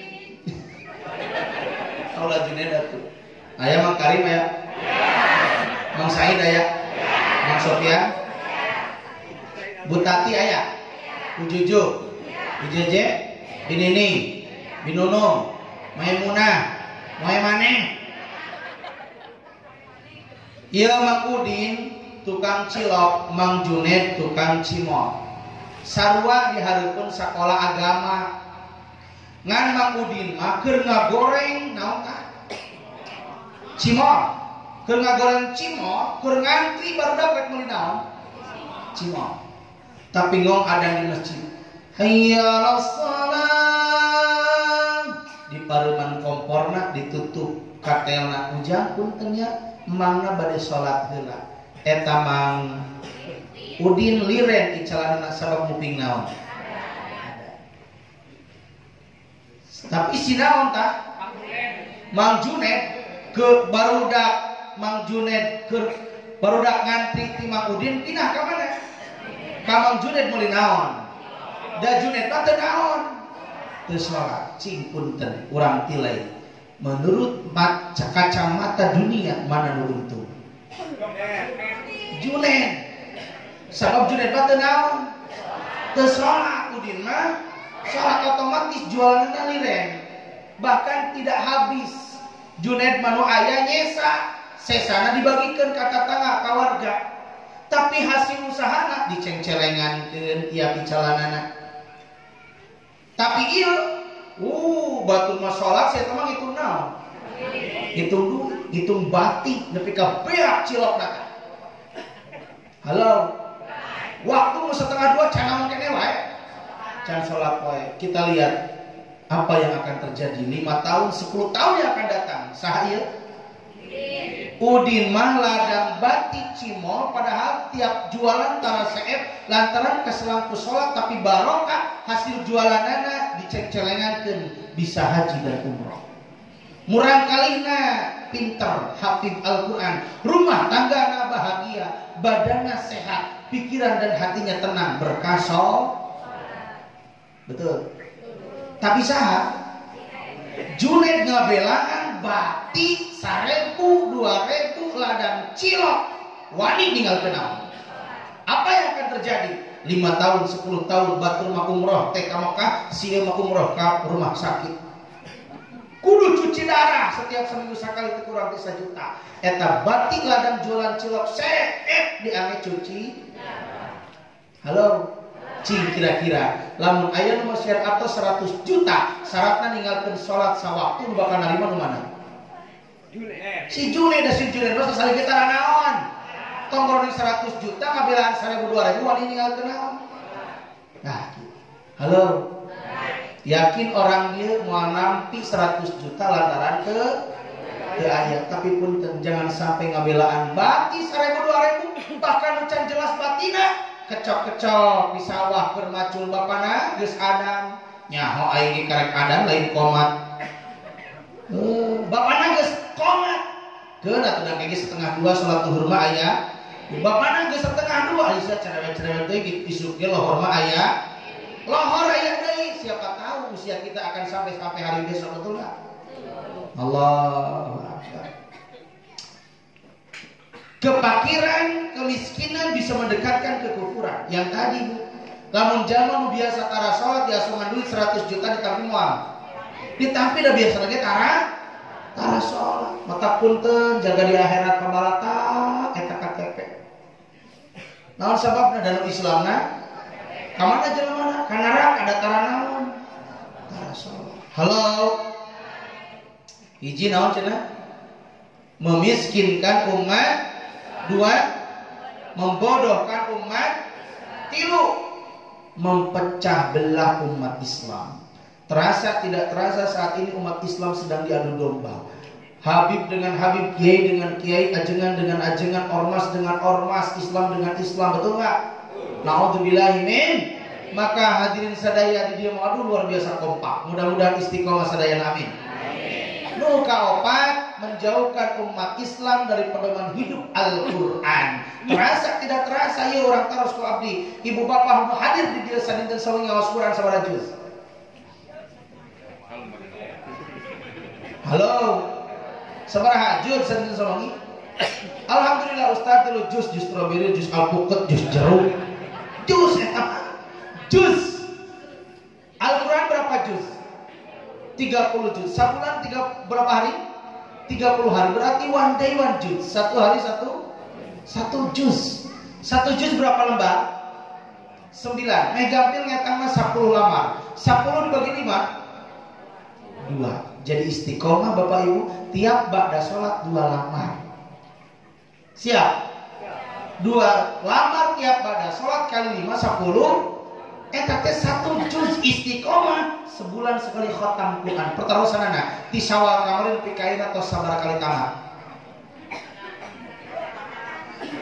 Kaulah Junet atuh. Aya Mang Karim aya. Mang Said aya. Mang Sofian. Bu Tati aya. Bu Juju, Bu Jeje, Binini, Binunung, Maimunah, Moe maneh. Ieu Mang Udin tukang cilok, Mang Juned tukang cimol. Sarua dihareupeun sakola agama. Ngan Mang Udin mah keur ngagoreng naon tah? Cimol. Keur ngagoreng cimol, keur ngantri baru dapat meuli naon? Cimol. Tapi ngong ada di masjid. Hayya 'alas shalah. Di pareuman komporna ditutup katelna ujang punten nya mangna bade salat heula. Eta Mang Udin liren di calanana sabab muping naon. Tapi si naon tah? Mang Juned ke barudak Mang Juned ke barudak ngantri ti Mang Udin pindah ka mana? Ka Mang Juned meuli naon? Da Juned mah teu naon? Teu salat, cing punten urang tilai. Menurut kacamata dunia mana nu untung? Juned. Sabab Juned mah teu naon? Teu salat Udin mah salat otomatis jualanna liren. Bahkan tidak habis. Juned mah nu aya nyesa, sesana dibagikeun ka tetangga ka warga. Tapi hasil usahana dicengcelengankeun tiap dicalanana. Tapi ieu batur mah salat saya mah ngitung naon? Hitung duit, hitung batik nepi ka beak cilokna. Halo. Waktu nu setengah 2 can naon keneh wae. Can salat wae. Kita lihat apa yang akan terjadi 5 tahun, 10 tahun yang akan datang. Saha ieu? Udin mah ladang batik cimol padahal tiap jualan tara seep lantaran keselang ku salat tapi barokah hasil jualanana dicengcelengankeun bisa haji dan umroh. Murang kalihna pinter hafid Al-Quran, rumah tanggana bahagia, badanna sehat, pikiran dan hatinya tenang, berkah betul. Tapi saha? Juned ngabelaan batik 1.000, 2.000 ladang cilok wani ninggalkeun naon? Apa yang akan terjadi? 5 tahun, 10 tahun batur mah umroh teh ka Mekah, sieun mah umroh ka rumah sakit. Kudu cuci darah setiap seminggu sekali teh kurang 3 juta. Eta batik ladang jualan cilok seep diane cuci. Halo. Cing kira-kira lamun aya nu syarat atos 100 juta syaratna ninggalkeun salat sawaktu nu bakal narima nu mana? Si Juned da si Juned mah sasali kita naon? Tong goreng 100 juta ngabelaan 1.000 2.000 wani ninggalkeun naon? Nah, halo. Yakin orang dia mau nampi 100 juta lantaran ke aya, tapi punten jangan sampai ngabelaan bati 1.000 2.000 bahkan ucan jelas batina kecok-kecok di sawah keur macul bapana geus adan nyaho aing ge karek adan lain komat. Bapana geus komat keun atuh da ge setengah 2 salat zuhur mah aya. Bapana geus setengah 2 aya cerewet-cerewet deui isuk ge lohor mah aya. Lohor aya deui, siapa tahu usia kita akan sampai hari besok, betul enggak? Allahu Akbar. Kepakiran, kemiskinan bisa mendekatkan kekufuran. Yang tadi, lamun zaman biasa tara salat diasungan duit 100 juta ditampi moal. Ditampi dah biasa lagi tara salat. Mata punten jaga di akhirat pabalata eta KTP. Naon sababna dalam Islamna? Ka mana jelema? Ka neraka ada tara naon? Tara salat. Halo. Hiji naon cenah? Memiskinkan umat. 2, membodohkan umat. 3, mempecah belah umat Islam. Terasa tidak terasa saat ini umat Islam sedang diadu domba. Habib dengan Habib, Kiai dengan Kiai, ajengan dengan ajengan, ormas dengan ormas, Islam dengan Islam, betul nggak? Naudzubillahi min. Maka hadirin sadaya di dia adu luar biasa kompak. Mudah-mudahan istiqomah sadaya amin. Nu kaopat menjauhkan umat Islam dari pedoman hidup Al-Quran. Terasa tidak terasa ya orang taros ku abdi. Ibu bapak hadir di dia sadinten sawengi ngaos Quran sabaraha juz? Halo. Sabaraha juz sadinten sawengi? Alhamdulillah Ustaz tilu juz strawberry, juz alpukat, juz jeruk. Juz eta. Juz. Al-Quran berapa juz? 30 juz. Sebulan berapa hari? 30 hari. Berarti one day one juz. Satu hari satu 1 juz. 1 juz berapa lembar? 9. Megampil ngetang mah 10 lamar. 10 dibagi 5 2. Jadi istiqomah Bapak Ibu, tiap ba'da sholat 2 lamar. Siap? 2 lamar tiap ba'da sholat kali 5 10. Teh 1 juz istiqomah sebulan sekali khatam Quran. Pertarusanana ti syawal kamarin pikain atau sabar kali tamat.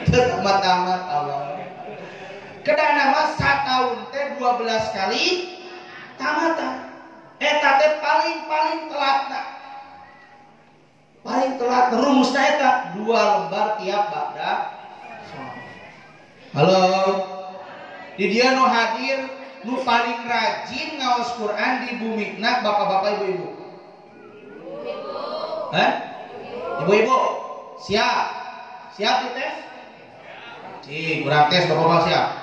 Tamat Allah. Kedana mah satahun teh 12 kali tamatan. Eta teh paling telatna. Paling telat rumusna eta 2 lembar tiap ba'da sholat. Halo. Di dia nu hadir nu paling rajin ngaos Quran di bumikna bapak-bapak ibu-ibu. Ibu-ibu. Siap. Siap dites? Kurang tes bapak-bapak siap.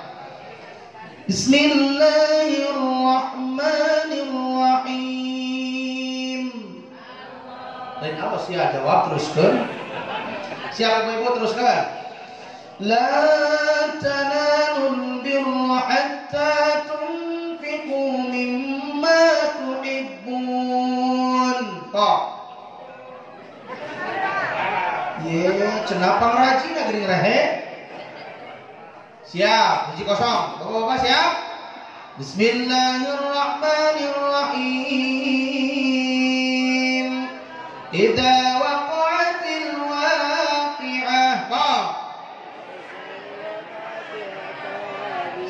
Bismillahirrahmanirrahim. Lain apa sih jawab teruskan. Siap ibu-ibu teruskan. La tanalul birra hatta tunfiqu mimma tuhibbun. Kok? Cenapa rajin geuning rahe? Siap, 1-0. Bapak-bapak siap? Bismillahirrahmanirrahim. Idza waqa'atil waqi'ah. Kok?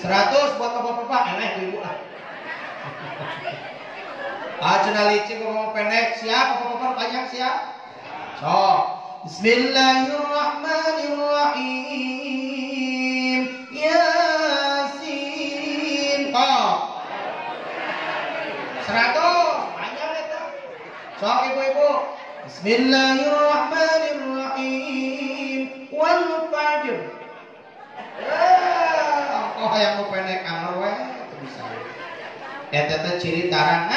100 buat bapak-bapak, ibu lah. Cenah licin bapak pendek, siap bapak-bapak banyak siap. So, Bismillahirrahmanirrahim. Yasin. Kok? 100 banyak itu. So, ibu-ibu. Bismillahirrahmanirrahim. Wal fajr. Oh yang mau pendek amar we itu bisa. Eta teh ciri tarang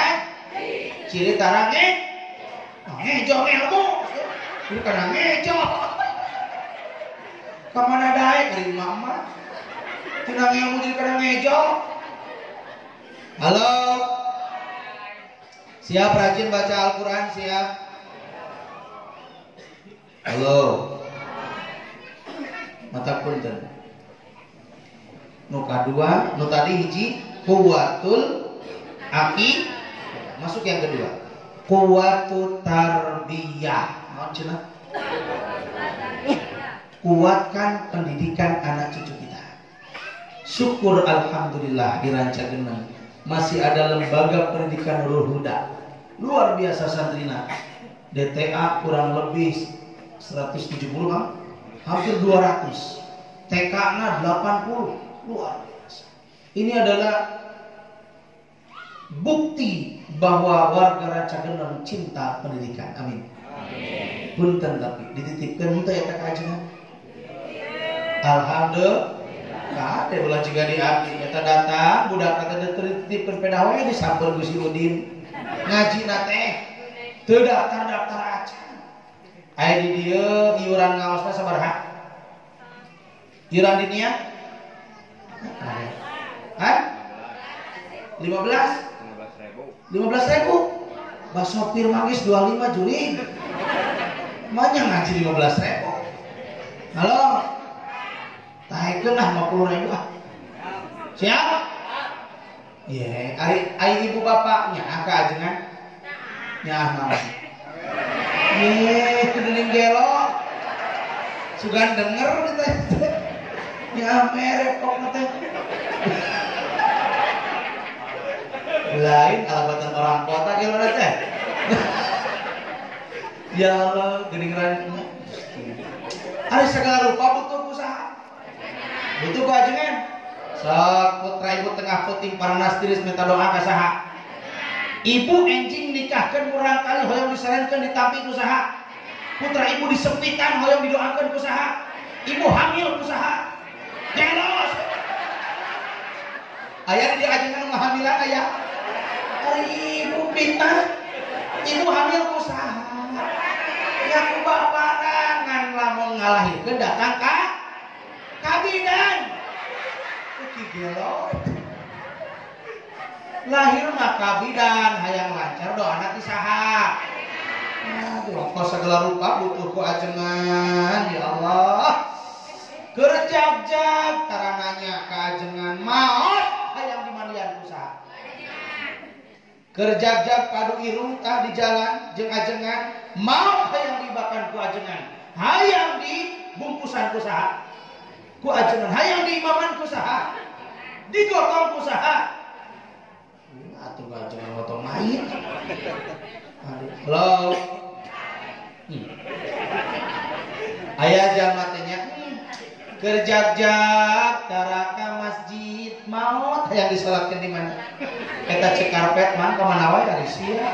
ciri tarang ngejo ngelmu. Ini kana ngejo. Ka mana daek dari mama? Tina ngelmu jadi kana ngejo. Halo. Siap rajin baca Al-Qur'an siap? Halo. Mata punten. Nu kadua, nu tadi hiji kuwatul aki, masuk yang kedua kuwatu tarbiyah. Naon cenah? Kuatkan pendidikan anak cucu kita. Syukur alhamdulillah dirancakeun masih ada lembaga pendidikan Nurul Huda. Luar biasa santrina. DTA kurang lebih 170 kan? Hampir 200. TK-na 80. Luar biasa. Ini adalah bukti bahwa warga Rancageuneuh cinta pendidikan. Amin. Punten tapi dititipkeun teh eta ka ajengan. Alhamdulillah. Kade ulah jiga di abdi eta datang budak eta dititipkeun pedah we disampeun ku si Udin. Ngajina teh teu daftar aja. Aya di dieu iuran ngaosna sabaraha? Iuran di nia? Hah? 15.000. Bas sopir manggis 25 Juli. Manya ngaji 15.000. Halo. Tahekeun lah 50.000 ah. Siap? Ye, ari ibu bapaknya ka ajengan. Nya naon. Ye, kuduning gelo. Sugan denger teh. Ya merek kok teh. Lain alabatan orang kota gimana teh? Ya Allah, geuningan. Ari segala rupa butuh usaha. Butuh ajengan. Sok putra ibu tengah puting paranas tiris minta doa ka saha? Ibu enjing nikahkeun urang kali hoyong disarenkeun ditampi usaha. Putra ibu disempitan hoyong didoakeun ku saha? Ibu hamil ku saha? Jelos. Ayah di ajengan hamilan ayah. Ibu fitnah. Ibu hamil ku saha? Ya ku bapak ngan lamun ngalahirkeun datang ka bidan. Iki gelo. Lahir mah kabidan hayang lancar doana ti saha. Aduh, kok segala rupa butuh ku ajengan ya Allah. Kerjag-jag tarananya ka ajengan maot hayang dimandian ku saha. Kerjag-jag padu irung tah di jalan jeung ajengan maot hayang dibakan ku ajengan. Hayang dibungkusan ku saha. Ku ajengan hayang diimaman ku saha. Digotong ku saha. Atuh ajengan gotong mayit. Halo. Aya jamatnya kerjag-jag taraka masjid maot hayang disalatkeun di mana? Eta cek karpet man ka mana wae ari sia.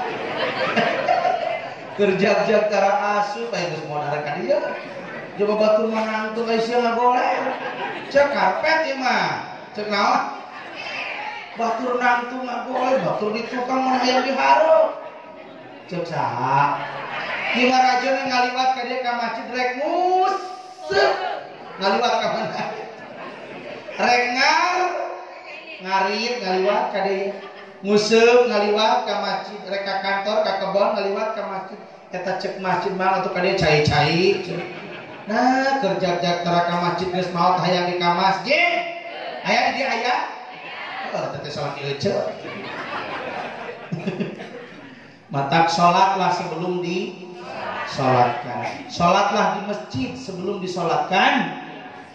Kerjag-jag taraka asup aya geus modal ka dieu. Coba batur manang tuh geus sia ngagoleh. Cek karpet ieu mah. Cek naon? Batur nangtu ngagoleh, batur di tukang mun hayang dihareup. Cek saha? Di Marajon ngaliwat ka dieu ka masjid rek museup. Ngaliwat ka mana? Rengar ngarit ngaliwat ka dieu. Museup ngaliwat ka masjid rek ka kantor ka kebon ngaliwat ka masjid. Eta cek masjid mah atuh ka dieu cai-cai. Nah, kerjag-jag tara ka masjid geus maot hayang di ka masjid. Aya di dieu aya? Oh, teh salat ieu ceu. Matak sholatlah sebelum disolatkan. Sholatlah di masjid sebelum disolatkan.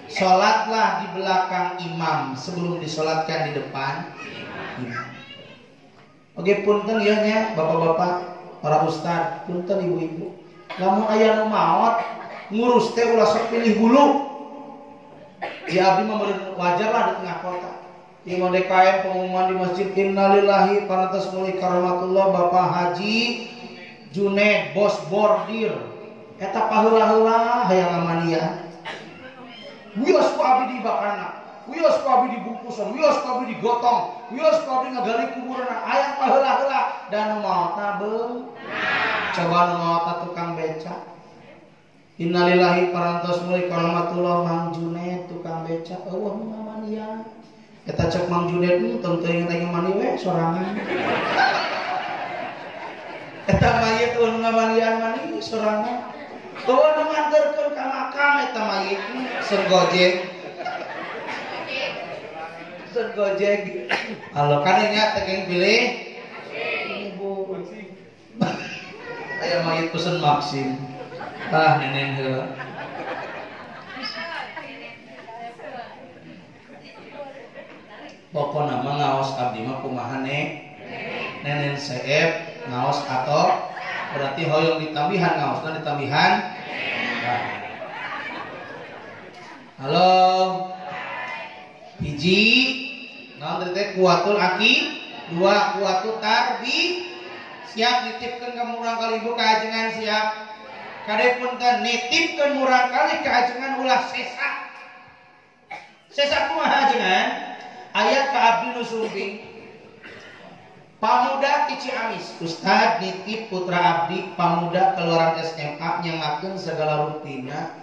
Sholatlah di belakang imam sebelum disolatkan di depan imam. Oke, punten ya nya bapak-bapak, para ustad, punten ibu-ibu. Lamun aya nu maot ngurus teh ulah sok pilih bulu. Ya abdi mah wajar lah di tengah kota. Imam DKM pengumuman di masjid innalillahi parantos muli karomatullah Bapak Haji Junaid bos bordir eta paheula-heula hayang amania wios ku abdi di bakarna wios ku abdi dibungkusan wios ku abdi digotong wios ku abdi ngagali kuburanna hayang paheula-heula dan nu maotna beung coba nu maotna tukang beca innalillahi parantos muli karomatullah Mang Junaid tukang beca eueuh nu ngamania. Kita cek Mang Junaid tentu yang tanya mani we sorangan. Eta mayit anu ngamandian mani sorangan. Tuh anu nganterkeun ka makam eta mayit sergojeg. Sergojeg. Halo kan nya teh pilih. Ibu. Aya mayit pesen Maxim. Ah neneng heula. Pokona mah ngaos abdi mah kumaha nenen seep ngaos atau berarti hoyong ditambihan ngaosna ditambihan. Nah. Halo. Hiji naon teh kuatul aki, dua kuatul tarbi. Siap nitipkeun ka murang kali ibu kaajengan siap. Kade punten nitipkeun murang kali kaajengan ulah sesa. Sesa kumaha ajengan? Ayat ka abdi nu sumping pamuda ti Ciamis Ustad nitip putra abdi pamuda keluaran SMA nyangakeun segala rutina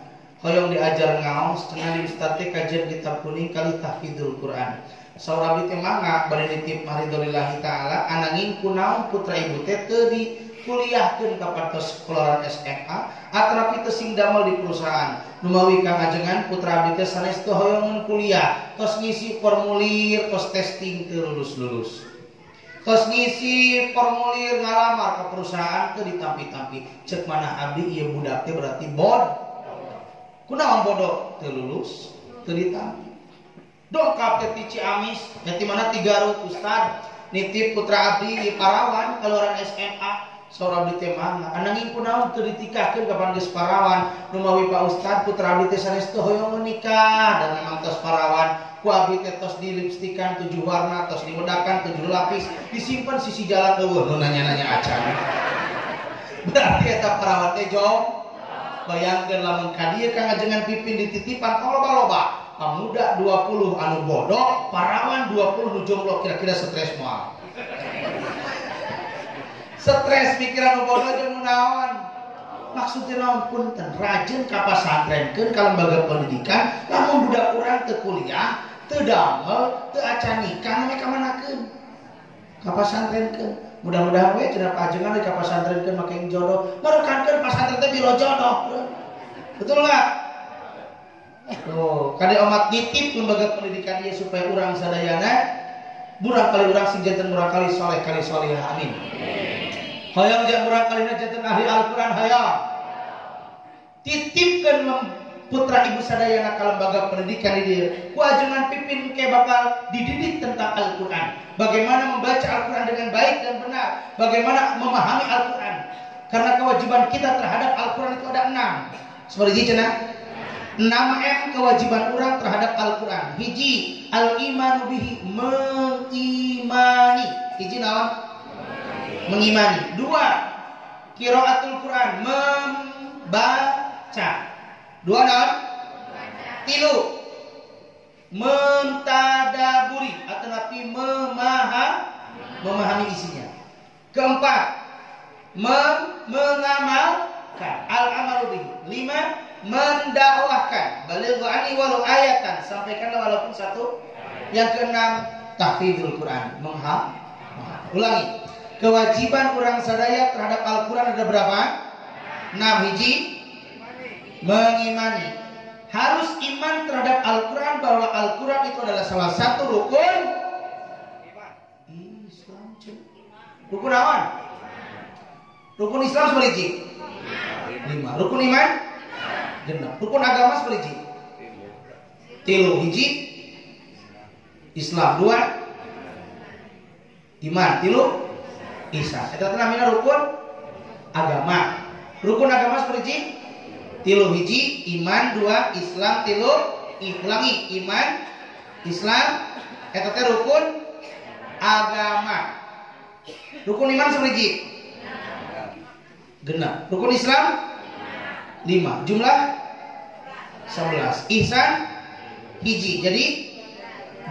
hoyong diajar ngaos cenah di Ustad teh kajian kitab kuning kali tahfidzul Quran saur abdi teh mangga bade nitip maridolillahi taala ananging kunaon putra ibu teh teu dikuliahkeun ka patos keluaran SMA atrapi teu sing damel di perusahaan numawi kang ajengan putra abdi teh sanes teu hoyongeun kuliah tos ngisi formulir tos testing teu lulus-lulus tos ngisi formulir ngalamar ke perusahaan teu ditampi-tampi cek mana abdi ieu budak teh berarti kunaon bodoh teu lulus teu ditampi dongkap teh ti Ciamis nya ti mana ti Garut Ustad nitip putra abdi di Parawan keluaran SMA saur abdi teh mangga ananging kunaon teu ditikahkeun ka geus parawan numawi Pak Ustad putra abdi teh sanes teu hoyong nikah dan memang tos parawan ku abdi teh tos dilipstikan 7 warna tos diwedakan 7 lapis disimpen sisi jalan eueuh nu nanya-nanya acan berarti eta parawan teh jong bayangkeun lamun ka dieu kang ajengan pipin dititipan ka loba-loba pemuda 20 anu bodoh parawan 20 nu jomblo kira-kira stres moal stres pikiran bodoh jeung naon maksudnya naon punten rajin ka pasantrenkeun ka lembaga pendidikan lamun budak urang teu kuliah teu damel teu acan nikah meh kamanakeun ka pasantrenkeun mudah-mudahan we cenah pajengan ka pasantrenkeun make jodoh marukankeun pasantren teh biro jodoh betul enggak tuh kade omat ditip lembaga pendidikan ieu supaya urang sadayana murang kali urang sing janten murang kali soleh kali solehah amin hayang jangan murang kali janten ahli Al-Quran hayang titipkan putra ibu sadayana ka lembaga pendidikan di ku ajengan pipin ke bakal dididik tentang Al-Quran bagaimana membaca Al-Quran dengan baik dan benar bagaimana memahami Al-Quran karena kewajiban kita terhadap Al-Quran itu ada 6 seperti cenah 6M kewajiban orang terhadap Al-Quran. Hiji, al-imanu bihi, mengimani. Hiji naon? Mengimani. 2, qiraatul Quran, membaca. 2 naon? 3, mentadaburi atau napi memahami isinya. 4, mengamalkan. Al-amalu bihi. 5, mendakwahkan balighu ani walau ayatan sampaikanlah walaupun satu. Yang keenam tahfidzul Quran ulangi kewajiban orang sadaya terhadap Al-Quran ada berapa? 6. Hiji mengimani harus iman terhadap Al-Quran bahwa Al-Quran itu adalah salah satu rukun Islam. Rukun awan rukun Islam seperti 5 rukun iman genap. Rukun agama seperti 3 hiji Islam 2 iman 3 ihsan eta teh namina rukun agama. Rukun agama seperti 3 hiji iman 2 Islam 3 ulangi iman Islam eta teh rukun agama. Rukun iman seperti genap. Rukun Islam 5 jumlah 11 ihsan hiji jadi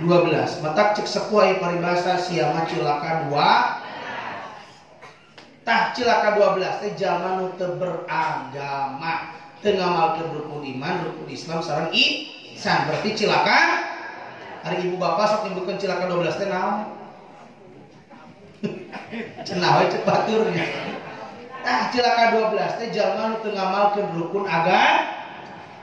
12 matak cek sepuai paribasa siama cilaka 2 tah cilaka 12 teh jalma nu teu beragama teu ngamalkeun rukun iman rukun Islam sareng ihsan berarti cilaka hari ibu bapak sok nyebutkeun cilaka 12 teh naon cenah we cek baturnya. Nah, cilaka 12 teh jalma nu teu ngamalkeun rukun agama.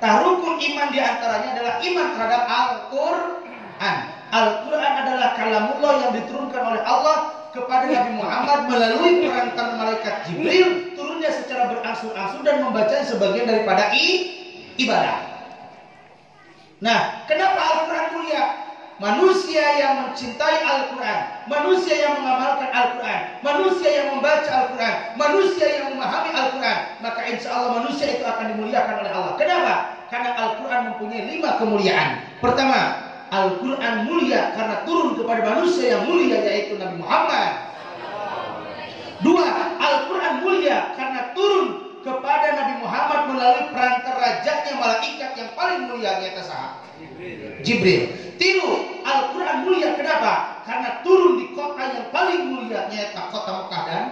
Tah rukun iman di antaranya adalah iman terhadap Al-Qur'an. Al-Qur'an adalah kalamullah yang diturunkan oleh Allah kepada Nabi Muhammad melalui perantaran malaikat Jibril, turunnya secara berangsur-angsur dan membacanya sebagian daripada ibadah. Nah, kenapa Al-Qur'an mulia? Manusia yang mencintai Al-Quran, manusia yang mengamalkan Al-Quran, manusia yang membaca Al-Quran, manusia yang memahami Al-Quran, maka insya Allah manusia itu akan dimuliakan oleh Allah. Kenapa? Karena Al-Quran mempunyai 5 kemuliaan. Pertama, Al-Quran mulia karena turun kepada manusia yang mulia yaitu Nabi Muhammad. 2, Al-Quran mulia karena turun kepada Nabi Muhammad melalui perantara rajanya malaikat yang paling mulia yaitu Jibril. 3, Al-Quran mulia kenapa? Karena turun di kota yang paling mulia yaitu kota Mekah dan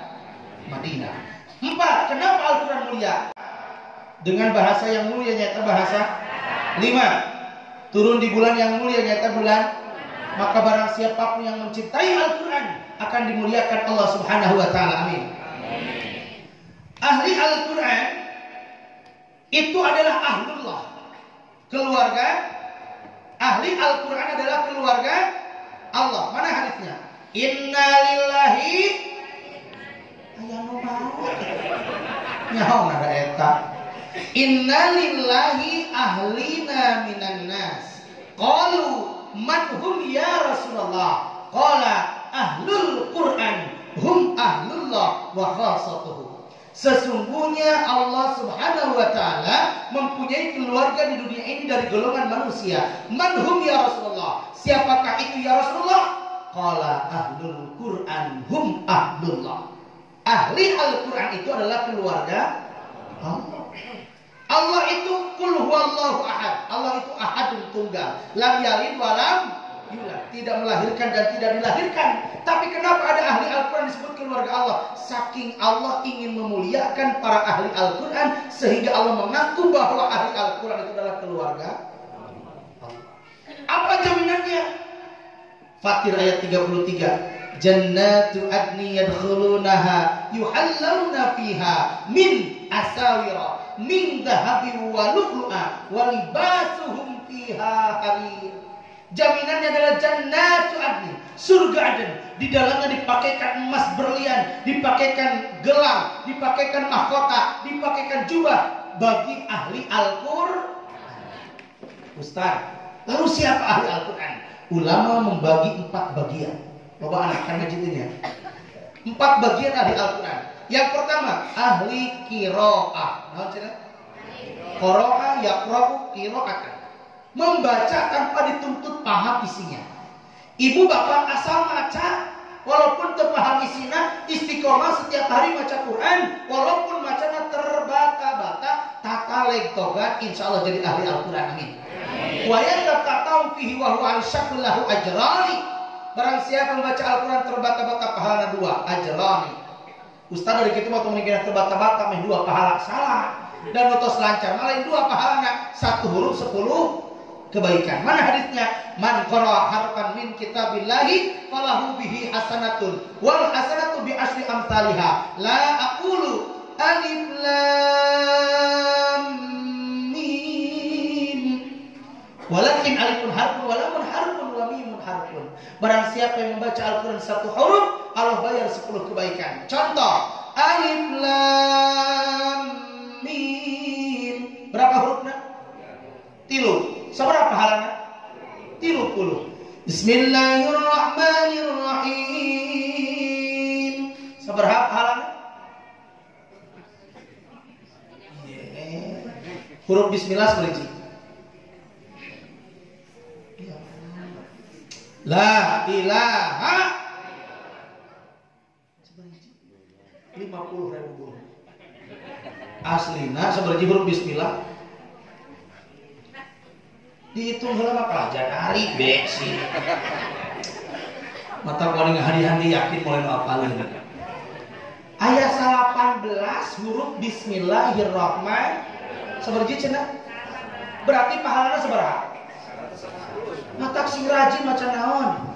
Madinah. 4, kenapa Al-Quran mulia? Dengan bahasa yang mulia yaitu bahasa 5, turun di bulan yang mulia yaitu bulan. Maka barang siapapun yang mencintai Al-Quran akan dimuliakan Allah Subhanahu wa taala. Amin. Ahli Al-Quran itu adalah ahlullah, keluarga. Ahli Al-Quran adalah keluarga Allah. Mana hadisnya? Inna lillahi nyaho ada eta. Inna lillahi ahlina minan nas. Qalu man hum ya Rasulullah? Qala ahlul Quran hum ahlullah wa khassatuhu. Sesungguhnya Allah Subhanahu wa taala mempunyai keluarga di dunia ini dari golongan manusia. Manhum ya Rasulullah? Siapakah itu ya Rasulullah? Qala ahlul Quran hum ahlullah. Ahli Al-Quran itu adalah keluarga Allah. Allah itu qul huwallahu ahad. Allah itu ahadun tunggal. Lam yalid wa lam tidak melahirkan dan tidak dilahirkan. Tapi kenapa ada ahli Al-Quran disebut keluarga Allah? Saking Allah ingin memuliakan para ahli Al-Quran, sehingga Allah mengaku bahwa ahli Al-Quran itu adalah keluarga Allah. Apa jaminannya? Fatir ayat 33. Jannatu adni yadkhulunaha yuhallawna fiha min asawira min dhahabin wa lu'lu'a wa libasuhum fiha harir. Jaminannya adalah jannatu adni, surga Aden. Di dalamnya dipakaikan emas berlian, dipakaikan gelang, dipakaikan mahkota, dipakaikan jubah bagi ahli Al-Qur'an. Ustaz, lalu siapa ahli Al-Quran? Ulama membagi 4 bagian. Bapak anak kan ngajitinya 4 bagian ahli Al-Quran. Yang pertama, ahli qiraah. Nah, qiraah yaqra'u qira'atan. Membaca tanpa dituntut paham isinya. Ibu bapak asal maca, walaupun terpaham isinya, istiqomah setiap hari baca Quran, walaupun bacanya terbata-bata, tata legtogan, insya Allah jadi ahli Al-Quran. Amin. Wa yatata'u fihi wa huwa al-syaklahu ajrani. Barang siapa membaca Al-Quran terbata-bata pahala 2 ajrani. Ustaz dari kita waktu mengira terbata-bata meh 2 pahala, salah. Dan utos lancar malah 2 pahala, 1 huruf 10 kebaikan. Mana hadisnya? Man qara'a harfan min kitabillahi falahu bihi hasanatun wal hasanatu bi asyri amsalha. La aqulu alif lam mim walakin alifun harfun wa lamun harfun wa mimun harfun. Barang siapa yang membaca Al-Quran 1 huruf, Allah bayar 10 kebaikan. Contoh, alif lam mim. Berapa hurufnya? 3. Seberapa pahalanya? 30. Bismillahirrahmanirrahim. Seberapa pahalanya? Huruf bismillah seberapa? La ilaha 50.000. Aslina seberapa huruf bismillah? Dihitung heula pelajaran hari beksi. Mata kuning hari-hari yakin mulai ngapalin. Ayat 18 huruf bismillahirrahmanirrahim. Seberapa cenah? Berarti pahalanya seberapa? Matak sing rajin maca naon?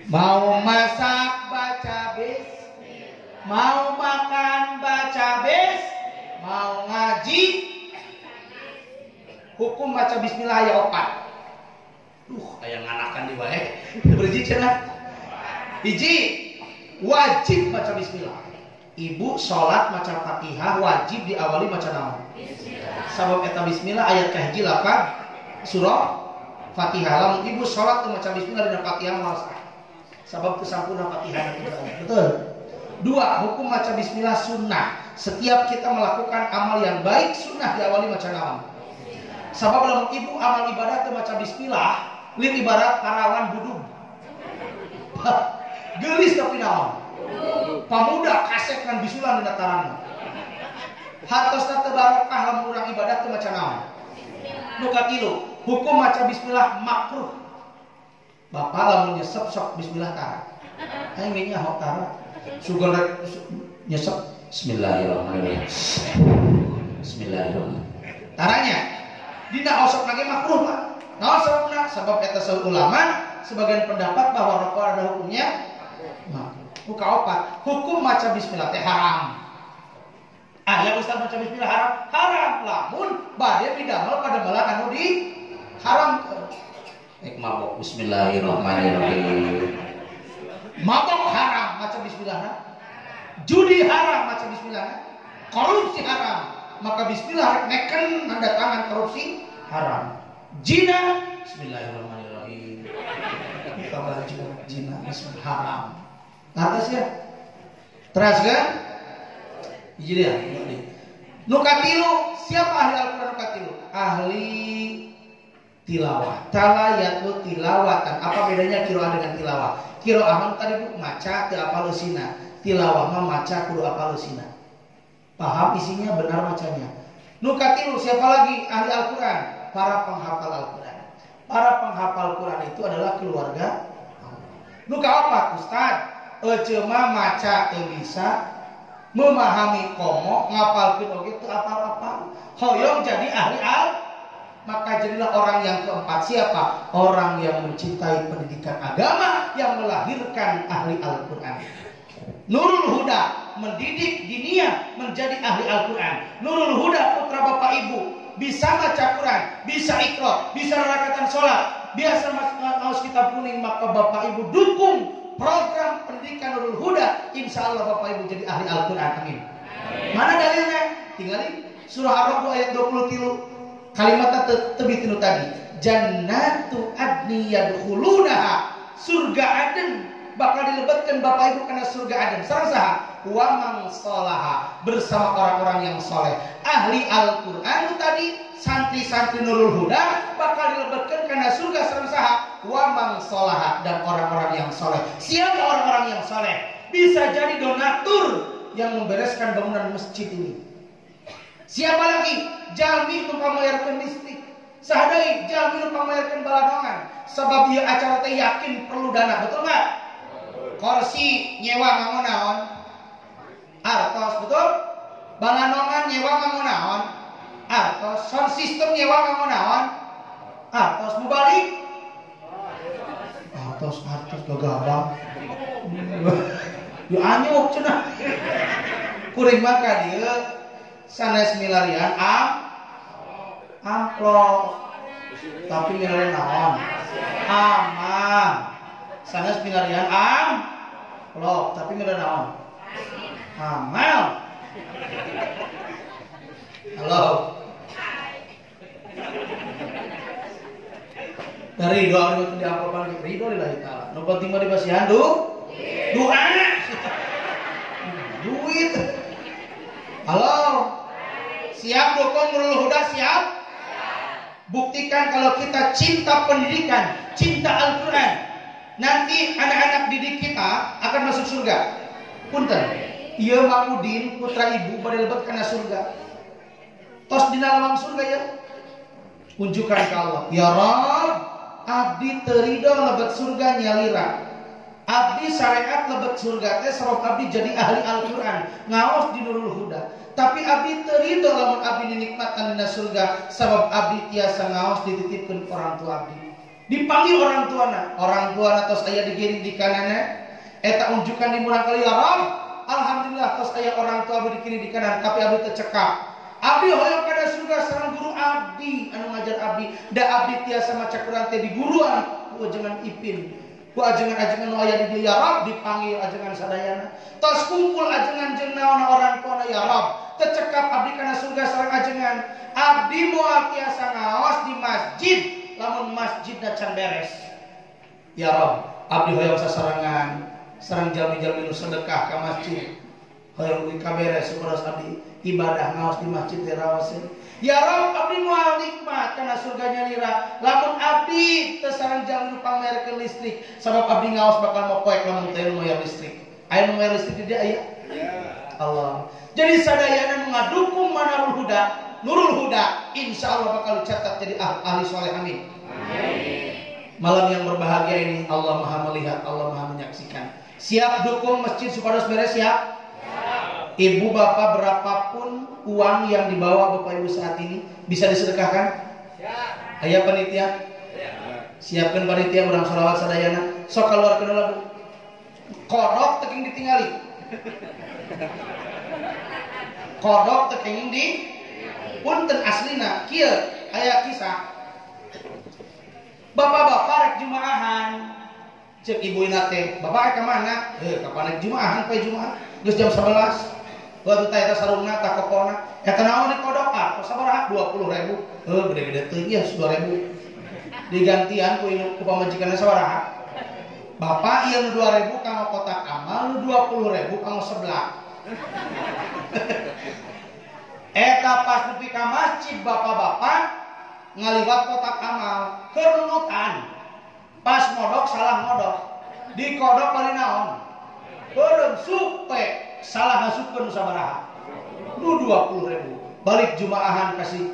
Mau masak baca bismillah, mau makan baca bismillah, mau ngaji hukum baca bismillah ya 4. Aya nganakan di wae. Berji cenah. Hiji, wajib baca bismillah. Ibu salat maca Fatihah wajib diawali maca naon? Bismillah. Sabab eta bismillah ayat kahiji lafaz surah Fatihah. Lamun ibu salat maca bismillah dina Fatihah moal sah. Sabab kesampurna Fatihah itu. Betul. 2, hukum maca bismillah sunnah. Setiap kita melakukan amal yang baik, sunnah diawali maca naon? Sabab lamun ibu amal ibadah teu maca bismillah, lin ibarat karawan budug. Geulis tapi naon? Pamuda kasek kan bisulan dina taranna. Hartosna teu barokah lamun urang ibadah teu maca naon? Nu katilu, hukum maca bismillah makruh. Bapak lamun nyesep sok bismillah tara. Aing ge nyaho tara. Sugan nyesep bismillahirrahmanirrahim. Bismillahirrahmanirrahim. Taranya dina osok lagi makruh Pak. Naon sababna? Sabab eta saur ulama sebagian pendapat bahwa rokok ada hukumnya makruh. Buka opat. Hukum maca bismillah teh haram. Ya Ustaz maca bismillah haram. Haram lamun bade didamel pada bala anu di haram. Mabok bismillahirrahmanirrahim. Mabok haram maca bismillah. Judi haram maca bismillah. Korupsi haram. Maka bismillah neken tanda tangan korupsi haram. Zina bismillahirrahmanirrahim. Kita baju zina haram. Atas ya. Teras kan? Jadi ya. Nu katilu, siapa ahli Al-Qur'an nu katilu? Ahli tilawah. Tala yatlu tilawatan. Apa bedanya qiraah dengan tilawah? Qiraah mah tadi bu maca teu apal eusina. Tilawah mah maca kudu apal eusina. Paham isinya, benar macanya. Nu katilu siapa lagi ahli Al-Qur'an? Para penghafal Al-Qur'an.
Para penghafal Quran itu adalah keluarga. Nu kaopat Ustaz, ece mah maca teu bisa, memahami komo, ngapalkeun oge teu apa-apa. Hoyong jadi ahli maka jadilah orang yang keempat. Siapa? Orang yang mencintai pendidikan agama, yang melahirkan ahli Al-Quran. Nurul Huda mendidik dinia menjadi ahli Al-Quran. Nurul Huda putra bapak ibu bisa baca Quran, bisa iqra, bisa rakatan sholat, biasa ngaos kitab kuning, maka bapak ibu dukung program pendidikan Nurul Huda. Insya Allah bapak ibu jadi ahli Al-Quran. Amin. Mana dalilnya? Tinggalin surah Ar-Rahman ayat 23. Kalimatnya tebih tinu tadi. Jannatu adni yadkhulunaha. Surga Aden bakal dilebatkan bapak ibu karena surga Aden. Sareng saha? Wa man sholaha, bersama orang-orang yang soleh. Ahli Al-Quran tadi, santri-santri Nurul Huda bakal dilebatkan karena surga. Sareng saha? Wa man sholaha, dan orang-orang yang soleh. Siapa orang-orang yang soleh? Bisa jadi donatur yang membereskan bangunan masjid ini. Siapa lagi? Jalmi nu pamayarkeun listrik. Sahadai jalmi nu pamayarkeun baladongan. Sabab ieu acara teh yakin perlu dana, betul enggak? Kursi nyewa nganggo naon? Artos, betul? Baladongan nyewa nganggo naon? Artos. Sound system nyewa nganggo naon? Artos. Mau balik? Artos gagabang. Yo anyuk cenah. Kuring mah ka dieu sanes milarian amplop, tapi milarian naon? Aman. Sanes milarian amplop, tapi milarian naon? Amal. Halo. Dari doa itu di amplopan ridho lillahi taala. Nu penting mah dibasihan doa. Duit. Halo. Siap dukung Nurul Huda? Siap? Buktikan kalau kita cinta pendidikan, cinta Al-Quran, nanti anak-anak didik kita akan masuk surga. Punten, ieu Makudin putra ibu pada lebat kana surga. Tos dina lawang surga ya. Unjukkan ke Allah, ya Rabb, abdi teu ridho lebat surga nyalira. Abdi syariat lebet surga teh sareng abdi jadi ahli Al-Quran, ngaos di Nurul Huda. Tapi abdi teu ridho lamun abdi dinikmatan dina surga, sabab abdi tiasa ngaos dititipkeun orang tua abdi. Dipanggil orang tuana tos aya digiring di kanana, eta unjukan di murang kali ya Rabb. Alhamdulillah tos aya orang tua abdi dikiring di kanan, tapi abdi teu cekap. Abdi hoyong kana surga sareng guru abdi anu ngajar abdi, da abdi tiasa maca Quran teh di guruan ku ajengan Ipin. Ku ajengan-ajengan nu aya di dieu ya Rabb, dipanggil ajengan sadayana. Tos kumpul ajengan jeung naon orang tuana ya Rabb. Teu cekap abdi kana surga sareng ajengan. Abdi moal tiasa ngaos di masjid lamun masjidna can beres. Ya Rabb, abdi hoyong sasarengan sareng jalmi-jalmi nu sedekah ka masjid. Hoyong ka beres saberas abdi ibadah ngaos di masjid teh raoseun. Ya Rabb, abdi moal nikmat kana surga nyalira lamun abdi teu sareng jalmi nu pamerkeun listrik, sabab abdi ngaos bakal mopoek lamun teu moyar listrik. Aya nu moyar listrik di dia aya? Ya. Allah. Jadi sadayana ngadukung Nurul Huda, insya Allah bakal dicatat jadi ahli soleh. Amin. Malam yang berbahagia ini Allah Maha melihat, Allah Maha menyaksikan. Siap dukung masjid Supados beres? Siap? Ibu bapak berapapun uang yang dibawa bapak ibu saat ini bisa disedekahkan? Siap. Aya panitia? Siapkan panitia urang sholawat sadayana. Sok keluarkeun heula Bu. Kodok teu ditinggali. Kodok teu di punten aslina kieu aya kisah. Bapak-bapak rek jumaahan. Cek ibu ina teh, "Bapak ka mana?" Kapan rek jumaahan poe Jumaah? Geus jam 11. Waktu teh eta sarungna tak kokona. Eta naon di kodok? Ah, sabaraha? 20.000. Gede-gede teuing ya 2.000. Digantian ku pamajikanna sabaraha? Bapak ieu nu 2.000 kanggo kotak amal, nu 20.000 kanggo sebelah. Eta pas nepi ka masjid bapak-bapak ngaliwat kotak amal, kerunutan. Pas modok salah modok. Di kodok bari naon? Beureum supe salah ngasupkeun sabaraha? Nu 20.000. Balik jumaahan kasih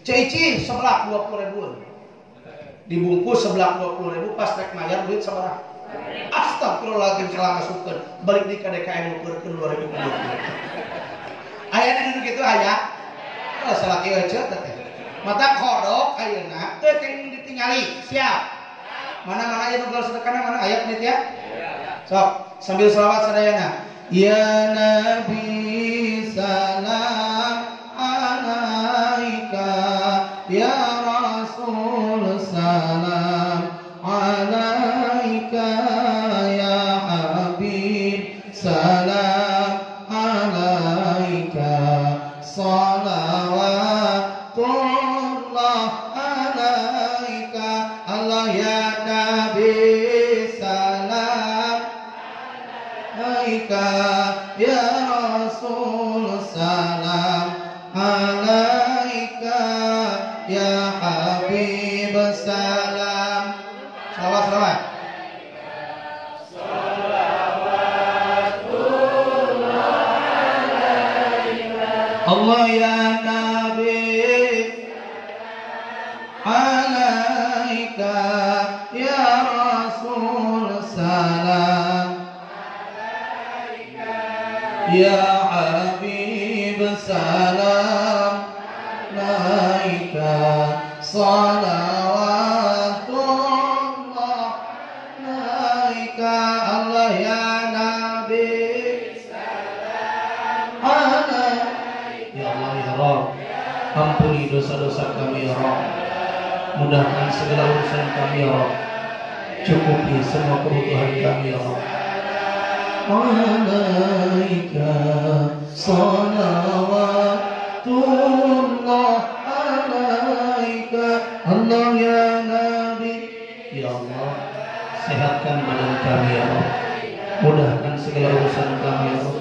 Ceici sebelah 20.000. dibungkus sebelah 20.000 pas rek mayar duit sabaraha. Astagfirullahaladzim salah masukkeun balik di KDKM nukeurkeun 2.000 ku. Aya di gitu aya. Oh salah kieu ceut teh. Mata kodok ayeuna teu keng ditingali siap. Mana aya nu geus sedekahna mana aya panitia? Sok sambil selawat sadayana. Ya Nabi salam alaika ya Rasul salam alaika ya Habib salam alaika salawatullah alaika Allah ya Nabi salam alaika ya Rasul salam alaika ya Habib salam. Salawat Allah ya Nabi alaika ya Rasul salam ya Habib salam alaika salawatullah alaika Allah ya Nabi salam alaika. Ya Allah ya Rabb, ampuni dosa-dosa kami ya Rabb, mudahkan segala urusan kami ya Rabb, cukupi semua kebutuhan kami ya Rabb. Alaika salawatullah alaika Allah ya Nabi. Ya Allah, sehatkan badan kami ya Rabb, mudahkan segala urusan kami ya Rabb,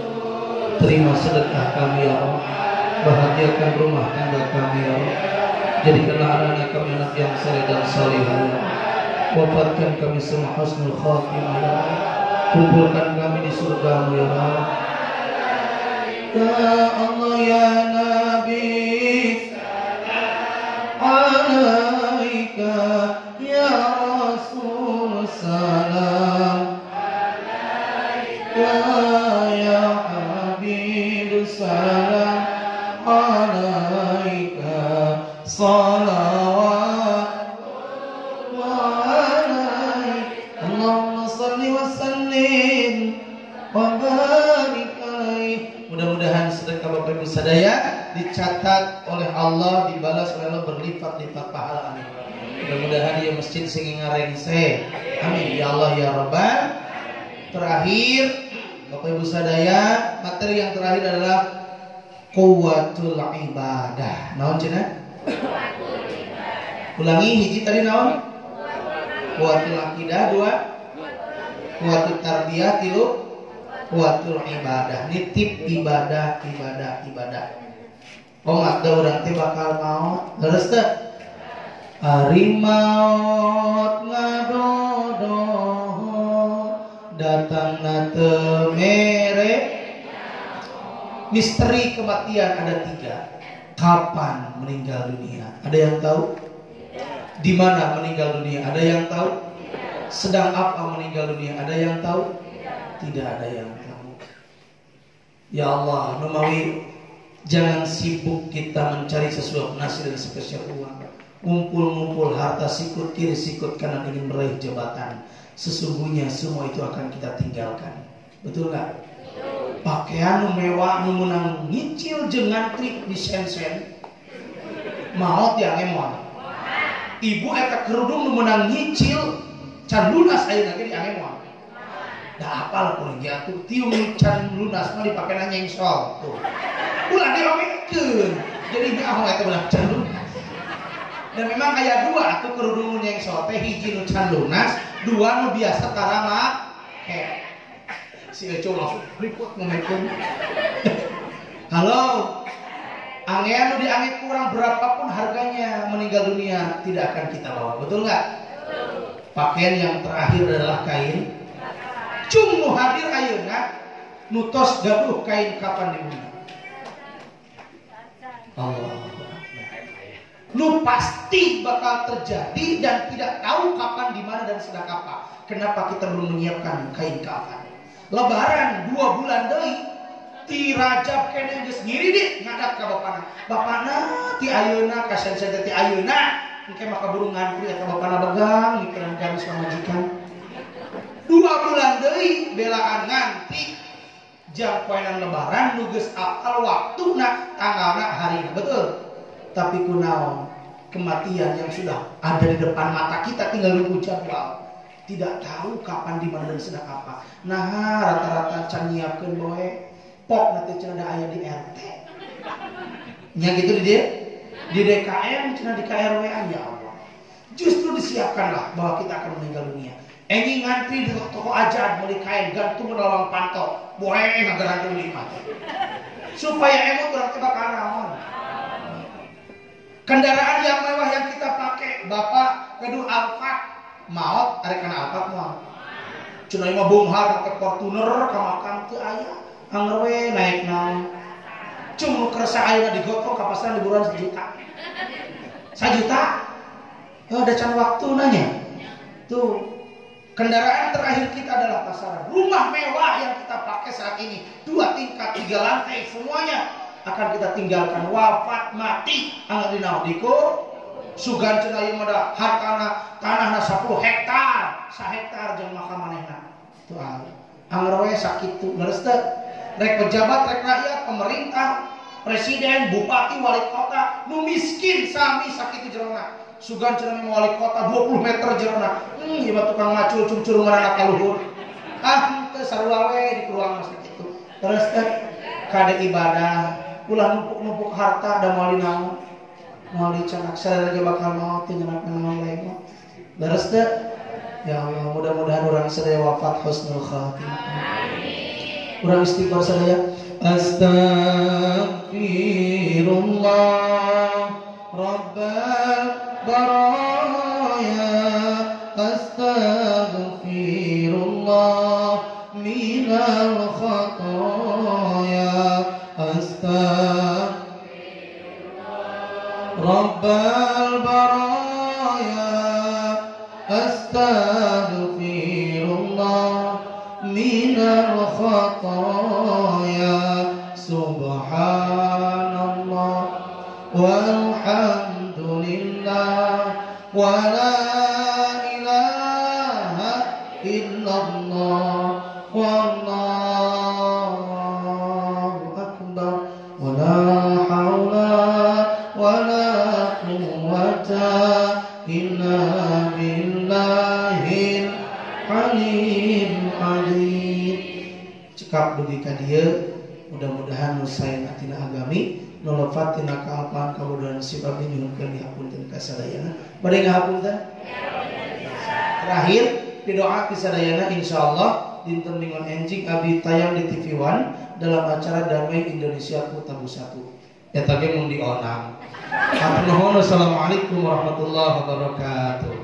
terima sedekah kami ya Rabb, bahagiakan rumah tangga kami ya Rabb, jadikanlah anak kami anak yang saleh dan salihah ya Rabb, wafatkan kami semua husnul khatimah ya Rabb, kumpulkan kami di surga-Mu ya Rabb. Ya Allah ya Nabi alaika ya Rasul salam alaika ya Habib salam alaika salawat wa alaika Allahumma salli wa sallim wa barik alaih. Mudah-mudahan sedekah Bapak Ibu sadaya dicatat oleh Allah, dibalas oleh Allah berlipat-lipat pahala, amin. Mudah-mudahan dia masjid sing ngarengse, amin ya Allah ya Rabbal. Terakhir Bapak Ibu sadaya, materi yang terakhir adalah quwwatul ibadah. Naon cenah? Quwwatul ibadah. Ulangi hiji tadi naon? Quwwatul akidah, dua quwwatul tarbiyah, tilu quwwatul ibadah. Nitip ibadah. Omat da urang teh bakal maot. Leres teh? Ari maot ngadodo datangna teu mere. Misteri kematian ada 3. Kapan meninggal dunia? Ada yang tahu? Di mana meninggal dunia? Ada yang tahu? Sedang apa meninggal dunia? Ada yang tahu? Tidak ada yang tahu. Ya Allah, memawi jangan sibuk kita mencari sesuatu nasi dan spesial uang, ngumpul-ngumpul harta sikut kiri sikut kanan ingin meraih jabatan. Sesungguhnya semua itu akan kita tinggalkan. Betul nggak? Pakaian mewah memenang nyicil jeung ngantri di sen-sen maot ya ngemon. Ibu eta kerudung memenang nyicil can lunas ayeuna ge di angemon. Da apal kuring atuh tiung can lunas mah dipake nyengsol tuh. Ulah diomekeun. Jadi nyaho eta beunang can lunas. Dan memang aya 2 atuh kerudung nyengsol teh, hiji nu can lunas, 2 nu biasa tara make. Si Eco langsung ribut ngomekeun. Halo. Angean nu diange kurang berapapun harganya meninggal dunia tidak akan kita bawa. Betul nggak? Pakaian yang terakhir adalah kain. Cung nu hadir ayeuna nutos gaduh kain kapan di bumi. Allah. Nu pasti bakal terjadi dan tidak tahu kapan, di mana dan sedang apa. Kenapa kita belum menyiapkan kain kafan? Lebaran 2 bulan deui ti Rajab kene geus ngiri di ngadat ka bapana. Bapana ti ayeuna ka sen-sen ti ayeuna engke maka buru ngantri eta bapana begang mikiran garis pamajikan. 2 bulan deui belaan ngantri jam poenan lebaran nu geus apal waktuna tanggalna harina. Betul. Tapi kunaon, kematian yang sudah ada di depan mata kita tinggal nunggu jadwal. Tidak tahu kapan, di mana dan sedang apa. Nah, rata-rata can nyiapkeun boe pok nanti cenah da aya di RT. Nya gitu di dia. Di DKM cenah di KRW ya Allah. Justru disiapkanlah bahwa kita akan meninggal dunia. Engi ngantri di toko ajan beli kain gantung ke dalam pantok. Boe ngageran deui mah. Supaya emot urang teh bakal naon. Kendaraan yang mewah yang kita pakai, Bapak kedua Alphard, maot, ada kana Alphard mau. Cuna mah bonghar pakai Fortuner, ka makam teu aya, anger we naik naon. Cuma kerasa ayeuna digotong ka pasaran liburan 1 juta. 1 juta? Ya ada can waktu nanya. Tuh, kendaraan terakhir kita adalah pasaran. Rumah mewah yang kita pakai saat ini, 2 tingkat, 3 lantai, semuanya akan kita tinggalkan. Wafat mati anggar dinaon dikur sugan cenah ieu mah hartana tanahna 10 hektar 1 hektar jeung makam manehna tuh anggar we sakitu leres teh rek pejabat rek rakyat pemerintah presiden bupati wali kota nu miskin sami sakitu jerona sugan cenah wali kota 20 meter jerona ieu mah tukang macul cungcurungan ka luhur teu sarua we di ruang sakitu terus teh kade ibadah ulah numpuk-numpuk harta da moal dinaon moal dicanak sadaya bakal maot teh nyenak naon lain mah leres teh ya Allah mudah-mudahan urang sadaya wafat husnul khatimah amin urang istighfar sadaya astagfirullah rabbal baraya astagfirullah minal khataya Rabbal baraya astaghfirullah minal khataya subhanallah walhamdulillah wa la ilaha illallah wallahu akbar wa la haula wa la quwwata illa billahil alim alim. Cekap dugi ka dieu mudah-mudahan nu sae atina agami nu lefat tina kaalpan kamudahan si abdi nyuhunkeun dihapunten ka sadayana. Bade ngahapunten? Terakhir didoa ti sadayana insyaallah dinten minggon enjing abdi tayang di TV One dalam acara Damai Indonesia ku Tabu 1. Eta ge mun dionang. Assalamualaikum warahmatullahi wabarakatuh.